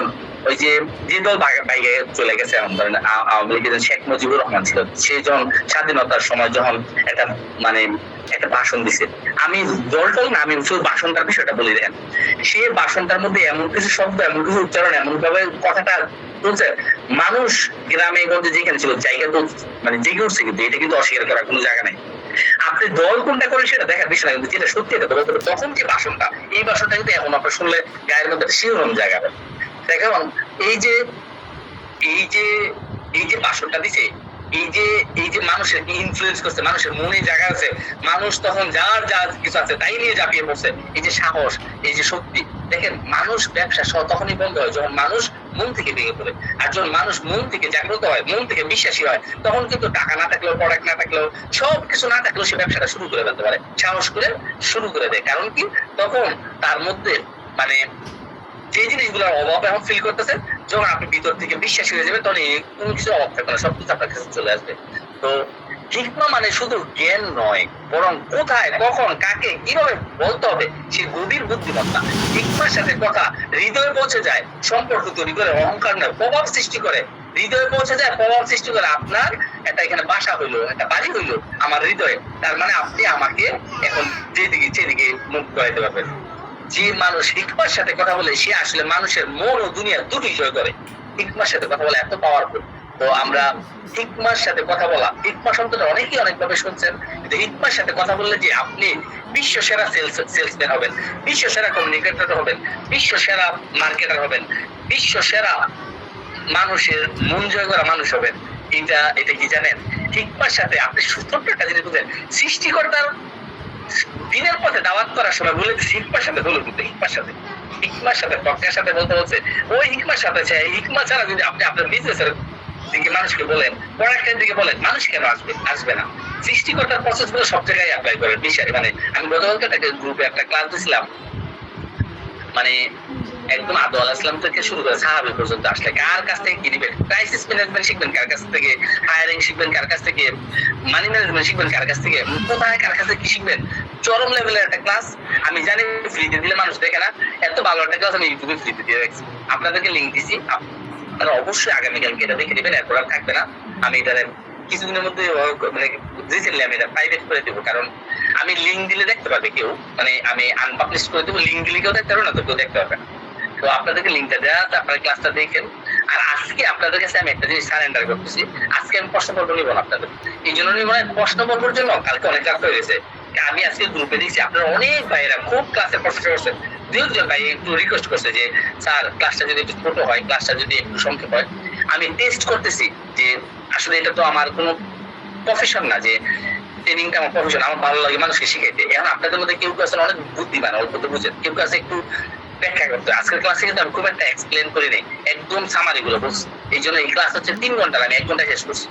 ওই যে দল বাইরে চলে গেছে, এমন ধরেন আওয়ামী লীগের শেখ মুজিবুর রহমান ছিল, সে যখন স্বাধীনতার সময় যখন একটা মানে একটা ভাষণ দিছে, আমি দলটল না, আমি শুধু ভাষণটার বিষয়টা বলি। দেখেন, সে ভাষণটার মধ্যে এমন কিছু শব্দ, এমন কিছু উচ্চারণ, এমন ভাবে কথাটা বলছে, মানুষ গ্রামে গঞ্জে যেখানে ছিল জায়গা তো মানে জেগে উঠছে, কিন্তু এটা কিন্তু অস্বীকার করার কোনো জায়গা নাই। আপনি দল কোনটা করেন সেটা দেখার বিষয় না, কিন্তু যেটা সত্যি এটা বলতে হবে। তখন যে ভাষণটা, এই ভাষণটা কিন্তু এখন আপনার শুনলে গায়ের মধ্যে শিহরণ জায়গা দেখেন। এই যে ভাষণটা দিছে, এই যে মানুষের কি ইনফ্লুয়েন্স করছে, মানুষের মনে জায়গা আছে, মানুষ তখন যার যা কিছু আছে তাই নিয়ে ঝাঁপিয়ে পড়ছে। এই যে সাহস, এই যে শক্তি, দেখেন মানুষ ব্যবসা তখনই বন্ধ হয় যখন মানুষ মন থেকে ভেঙে পড়ে। আর যখন মানুষ মন থেকে জাগ্রত হয়, মন থেকে বিশ্বাসী হয়, তখন কিন্তু টাকা না থাকলেও, প্রোডাক্ট না থাকলেও, সব কিছু না থাকলেও সে ব্যবসাটা শুরু করে ফেলতে পারে, সাহস করে শুরু করে দেয়। কারণ কি, তখন তার মধ্যে মানে যে জিনিসগুলোর অভাব এখন ফিল করতেছে, যখন আপনি ভিতর থেকে বিশ্বাসী হয়ে যাবে, তখন কোনো কিছু অভাব থাকবে না, সবকিছু আপনার কাছে চলে আসবে। তো হিকমা মানে শুধু জ্ঞান নয়, বরং কোথায়, কখন, কাকে, কিভাবে বলতে হবে সে গভীর বুদ্ধিমত্তা। হিকমার সাথে কথা হৃদয়ে পৌঁছে যায়, সম্পর্ক তৈরি করে, অহংকার নয় প্রভাব সৃষ্টি করে। হৃদয়ে পৌঁছে যায়, প্রভাব সৃষ্টি করে। আপনার একটা এখানে বাসা হইলো, একটা বাড়ি হইলো আমার হৃদয়ে, তার মানে আপনি আমাকে এখন যেদিকে সেদিকে মুখ করাইতে পারবেন। যে মানুষ হিকমার সাথে কথা বলে সে আসলে মানুষের মন ও দুনিয়া দুটোই জয় করে। হিকমার সাথে কথা বলে এত পাওয়ারফুল। তো আমরা হিকমার সাথে কথা বলা, হিকমা শব্দটা অনেকেই অনেকভাবে শুনছেন, কিন্তু হিকমার সাথে কথা বললে যে আপনি বিশ্ব সেরা সেলসম্যান হবেন, বিশ্ব সেরা কমিউনিকেটর হবেন, বিশ্ব সেরা মার্কেটার হবেন, বিশ্ব সেরা মানুষের মন জয় করা মানুষ হবেন। এটা কি জানেন, হিকমার সাথে আপনি ছোট্ট একটা জিনিস বুঝেন, সৃষ্টিকর্তার দিনের পথে দাওয়াত করার সময় বলে হিকমার সাথে বলুন, কিন্তু হিকমার সাথে প্রজ্ঞার সাথে বলতে বলছে, ওই হিকমার সাথে হিকমা ছাড়া যদি আপনি আপনার বিজনেসের দিকে মানুষকে বলেন, প্রোডাক্টের দিকে বলেন, মানুষ কেন আসবে না? সৃষ্টিকর্তার প্রসেস গুলো সব জায়গায় অ্যাপ্লাই করেন। মানে আমি গতকালকে একটা গ্রুপে একটা ক্লাস দিয়েছিলাম, মানে একদম আদু আলাইহিস সালাম থেকে শুরু করে সাহাবী পর্যন্ত আসলে কার কাছ থেকে কি নেবেন, ক্রাইসিস ম্যানেজমেন্ট শিখবেন কার কাছ থেকে, হায়ারিং শিখবেন কার কাছ থেকে, মানি ম্যানেজমেন্ট শিখবেন কার কাছ থেকে, কোথায় কার কাছে কি শিখবেন, চরম লেভেলের একটা ক্লাস। আমি জানি ফ্রিতে দিলে মানুষ দেখে না, এত ভালো একটা ক্লাস আমি ইউটিউবে ফ্রিতে দিয়ে রাখছি, আপনাদেরকে লিঙ্ক দিছি, আপনারা অবশ্যই আগামীকালকে এটা দেখে নেবেন, এরপর আর থাকবে না। আমি এটা কিছুদিনের মধ্যে মানে রিসেন্টলি আমি এটা প্রাইভেট করে দেবো, কারণ আমি লিঙ্ক দিলে দেখতে পাবে কেউ, মানে আমি আনপাবলিশ করে দেবো, লিঙ্ক দিলে কেউ দেখতে পারবে না, তো কেউ দেখতে পারবে না। তো আপনাদেরকে লিঙ্কটা দেওয়া, আপনারা ক্লাসটা দেখেন। আর আজকে আপনাদের কাছে আমি একটা জিনিস সারেন্ডার করতেছি, আজকে আমি প্রশ্ন পর্ব নিব না আপনাদের, এই জন্য নিব না, প্রশ্ন পর্বের জন্য কালকে অনেক ক্লাস হয়ে গেছে। আমি আজকে গ্রুপে দিচ্ছি, আপনারা অনেক ভাইয়েরা খুব ক্লাসে প্রশ্ন করছেন, দুজন ভাই একটু রিকোয়েস্ট করছে যে স্যার ক্লাসটা যদি একটু ছোট হয়, ক্লাসটা যদি একটু সংক্ষেপ হয়। আমি টেস্ট করতেছি যে আসলে এটা তো আমার কোনো প্রফেশন না, যে ট্রেনিংটা আমার প্রফেশন, আমার ভালো লাগে মানুষকে শিখাইতে। এখন আপনাদের মধ্যে কেউ কেউ আছেন অনেক বুদ্ধিমান, অল্প তো বুঝেন, কেউ কেউ আছে একটু ব্যাখ্যা করতে। আজকের ক্লাসে কিন্তু আমি খুব একটা এক্সপ্লেন করি নাই, একদম সামারি গুলো বলছি। এই জন্য এই ক্লাস হচ্ছে 3 ঘন্টা, আমি 1 ঘন্টা শেষ করছি।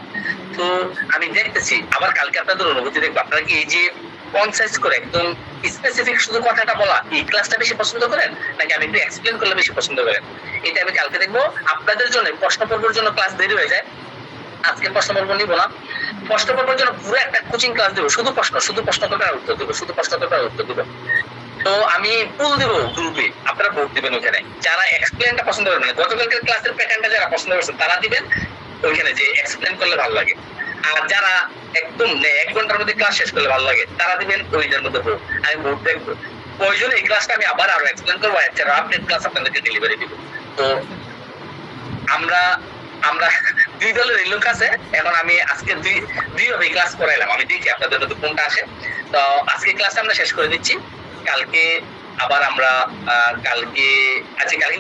তো আমি দেখতেছি আবার কালকে আপনাদের অনুভূতি দেখবো, আপনারা কি এই যে কনসাইজ করে একদম স্পেসিফিক শুধু কথাটা বলা, এই ক্লাসটা বেশি পছন্দ করেন, নাকি আমি একটু এক্সপ্লেন করলে বেশি পছন্দ করেন? এটা আমি কালকে দেখবো। আপনাদের জন্য প্রশ্ন পর্বের জন্য ক্লাস দেরি হয়ে যায়, আজকে প্রশ্ন পর্ব নিব না। প্রশ্ন পর্বের জন্য পুরো একটা কোচিং ক্লাস দেবো, শুধু প্রশ্ন করবার উত্তর দেবো, শুধু প্রশ্ন করবার উত্তর দেবো। তো আমি পুল দেবো গ্রুপে, আপনারা ভোট দিবেন ওখানে, যারা এক্সপ্লেনটা পছন্দ করবেন, গতকালকের ক্লাসের প্যাটার্নটা যারা পছন্দ করছেন তারা দিবেন ওইখানে, যে এক্সপ্লেন করলে ভালো লাগে। আর যারা একদম 1 ঘন্টার মধ্যে ক্লাস শেষ করলে ভালো লাগে তারা দিবেন ওইটার মধ্যে ভোট। আমি ভোট দেখবো, প্রয়োজনে এই ক্লাসটা আমি আবার আরো এক্সপ্লেন করবো, এছাড়া আপডেট ক্লাস আপনাদেরকে ডেলিভারি দিব। তো আমরা আমরা 2 দলের লোক আছে, এখন আমি আজকে দুই ভাবে ক্লাস করাইলাম, আমি দেখি আপনাদের মধ্যে কোনটা আসে। তো আজকে ক্লাসটা আমরা শেষ করে দিচ্ছি, কালকে আবার আমরা কালকে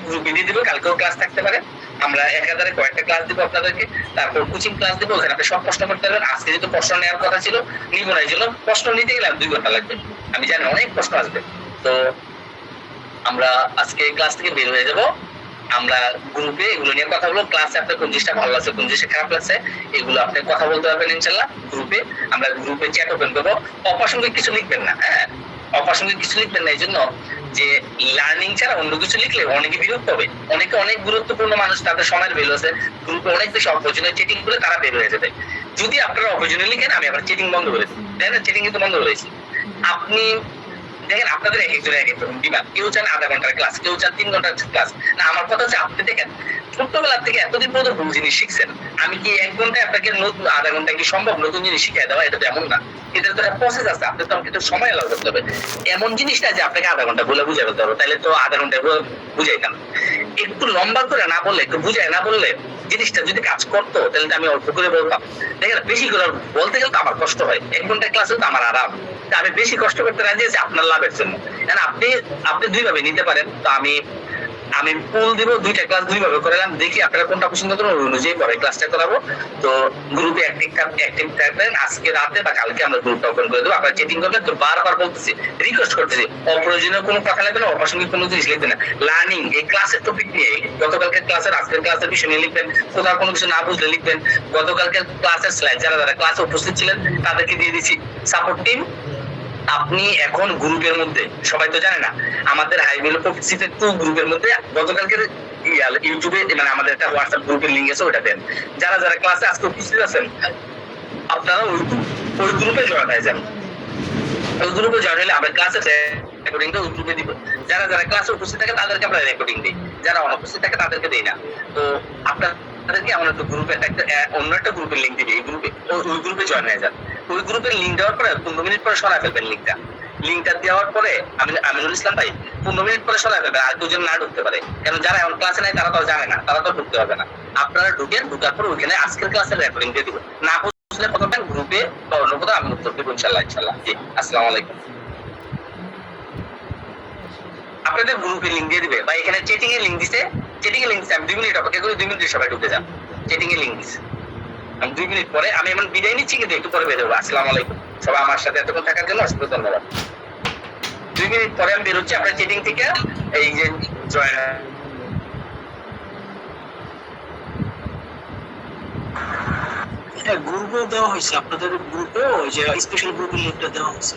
গ্রুপে দিয়ে দিব, কালকেও ক্লাস থাকতে পারে। আমরা 1000-এ কয়েকটা ক্লাস দিব আপনাদেরকে, তারপর কোচিং ক্লাস দিব, ওখানে আপনি সব প্রশ্ন করতে পারবেন। আজকে যেহেতু প্রশ্ন নেওয়ার কথা ছিল, নিব না, এই জন্য প্রশ্ন নিতে গেলে 2 ঘন্টা লাগবে, আমি জানি অনেক প্রশ্ন আসবে। তো আমরা আজকে ক্লাস থেকে বের হয়ে যাব, আমরা গ্রুপে এগুলো নিয়ে কথা বলবো। ক্লাসে আপনার কোন জিনিসটা ভালো লাগছে, কোন জিনিসটা খারাপ লাগছে, এগুলো আপনি কথা বলতে পারবেন ইনশাল্লাহ গ্রুপে। আমরা গ্রুপে চ্যাট ওপেন করবো, অপ্রাসঙ্গিক কিছু লিখবেন না, হ্যাঁ অপ্রাসঙ্গিক কিছু লিখবেন না, এই জন্য যে লার্নিং ছাড়া অন্য কিছু লিখলে অনেকে বিরক্ত হবে। অনেকে অনেক গুরুত্বপূর্ণ মানুষ, তাদের সময়ের ভ্যালু আছে, গ্রুপে অনেক বেশি অপ্রয়োজনীয় চিটিং করে তারা বের হয়ে যাবে। যদি আপনারা অপ্রয়োজনীয় লিখেন, আমি আবার চিটিং বন্ধ করে দিই, তাই না? চিটিং কিন্তু বন্ধ করেছি। আপনি দেখেন আপনাদের এক একজনের এক এক রকম ডিমান্ড, কেউ চান 1/2 ঘন্টার ক্লাস, কেউ চান 3 ঘন্টার ক্লাস। না, আমার কথা হচ্ছে আপনি দেখেন ছোট্টবেলা থেকে এতদিন পর্যন্ত ভুল জিনিস শিখছেন, আমি কি 1 ঘন্টায় আপনাকে নতুন 1/2 ঘন্টায় কি সম্ভব নতুন জিনিস শিখিয়ে দেওয়া? এটা তো এমন না, এটার তো একটা প্রসেস আছে, আপনি তো আমাকে সময় আলাদা করতে হবে। এমন জিনিসটা যে আপনাকে 1/2 ঘন্টা বলে বুঝাই ফেলতে হবে, তাহলে তো 1/2 ঘন্টায় বুঝাইতাম। একটু লম্বা করে না বললে, একটু বুঝায় না বললে, জিনিসটা যদি কাজ করতো তাহলে আমি অল্প করে বলতাম। দেখেন বেশি করে বলতে গেলে তো আমার কষ্ট হয়, 1 ঘন্টার ক্লাসে তো আমার আরাম, আমি বেশি কষ্ট করতে রাজি আছি আপনার লাভের জন্য। আপনি 2 ভাবে নিতে পারেন। তো আমি আমি পুল দিব, 2টা ক্লাস 2 ভাবে করালাম, দেখি আপনারা কোনটা পছন্দ করেন ওই অনুযায়ী পরে ক্লাসটা করাবো। তো গ্রুপে অ্যাক্টিভ থাকবেন, আজকে রাতে বা কালকে আমরা গ্রুপটা ওপেন করে দেবো, আপনারা চেটিং করবেন। তো বারবার বলতেছি, রিকোয়েস্ট করতেছি, অপ্রয়োজনীয় কোনো কথা লিখবেন না, অপ্রাসঙ্গিক কোনো জিনিস লিখবেন না। লার্নিং এই ক্লাসের টপিক নিয়ে, গতকালকের ক্লাসের আজকের ক্লাসের বিষয় নিয়ে লিখবেন, কোথাও কোনো কিছু না বুঝলে লিখবেন। গতকালকের ক্লাসের স্লাইড যারা যারা ক্লাসে উপস্থিত ছিলেন তাদেরকে দিয়ে দিচ্ছি। সাপোর্ট টিম, আপনি এখন গ্রুপের মধ্যে, সবাই তো জানে না আমাদের হাইভেল প্রফিসিতে 2 গ্রুপের মধ্যে গতকালকের ইউটিউবে মানে আমাদের একটা হোয়াটসঅ্যাপ গ্রুপের লিংক আছে, ওটা দেন। যারা যারা ক্লাসে আজকে উপস্থিত আছেন আপনারা ওই গ্রুপে জয়েন হয়ে যান। ওই গ্রুপে জয়েন হলে আমরা ক্লাসে রেকর্ডিংটা ওই গ্রুপে দিব। যারা যারা ক্লাসে উপস্থিত থাকে তাদেরকে আমরা রেকর্ডিং দিই, যারা অনুপস্থিত থাকে তাদেরকে দেই না। তো আপনাদেরকে আমরা একটা গ্রুপে অন্য একটা গ্রুপের লিংক দিবি, এই গ্রুপে ওই গ্রুপে জয়েন হয়ে যান। ওই গ্রুপের লিংক দেওয়ার পরে 15 মিনিট পরে সরাই ফেলবেন লিংকটা দেওয়ার পরে আমিনুল ইসলাম ভাই 15 মিনিট পরে সরাই ফেলবেন, আর দুজন না ঢুকতে পারে, কারণ যারা এখন ক্লাসে নাই তারা তো জানে না, তারা তো ঢুকতে হবে না। আপনারা ঢুকার পর ওইখানে আজকের ক্লাসের রেকর্ডিং দিয়ে দিবেন। না বুঝলে প্রথমে গ্রুপে বা অন্য কোথাও আমি উত্তর দেবো ইনশাল্লাহ। জি, আসসালামু আলাইকুম। আপনাদের গ্রুপে লিংক দিয়ে দিবে বা এখানে চেটিং এর লিংক দিছে, আমি 2 মিনিট অপেক্ষা করি, 2 মিনিটে সবাই ঢুকে যান। চেটিং এর লিংক দিছে, আমি 2 মিনিট পরে আমি এমন বিদায় নিচ্ছি, কিন্তু একটু পরে বের হবো। আসসালামু আলাইকুম, সবাই আমার সাথে এতক্ষণ থাকার জন্য অসংখ্য ধন্যবাদ। 2 মিনিট পরে আমি বেরোচ্ছি আপনার চেটিং থেকে, এই যে জয়েন। গ্রুপেও দেওয়া হয়েছে, আপনাদের গ্রুপে ওই যে স্পেশাল গ্রুপের লিংকটা দেওয়া হয়েছে।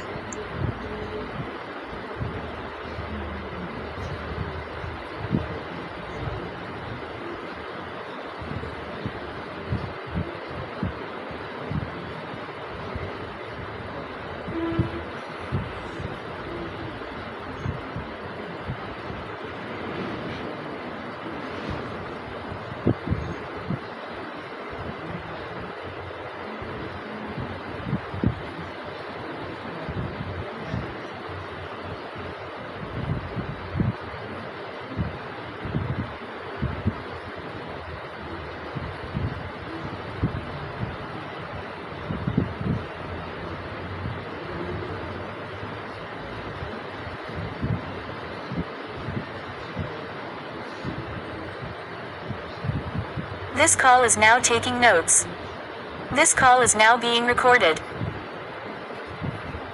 This call is now taking notes. This call is now being recorded.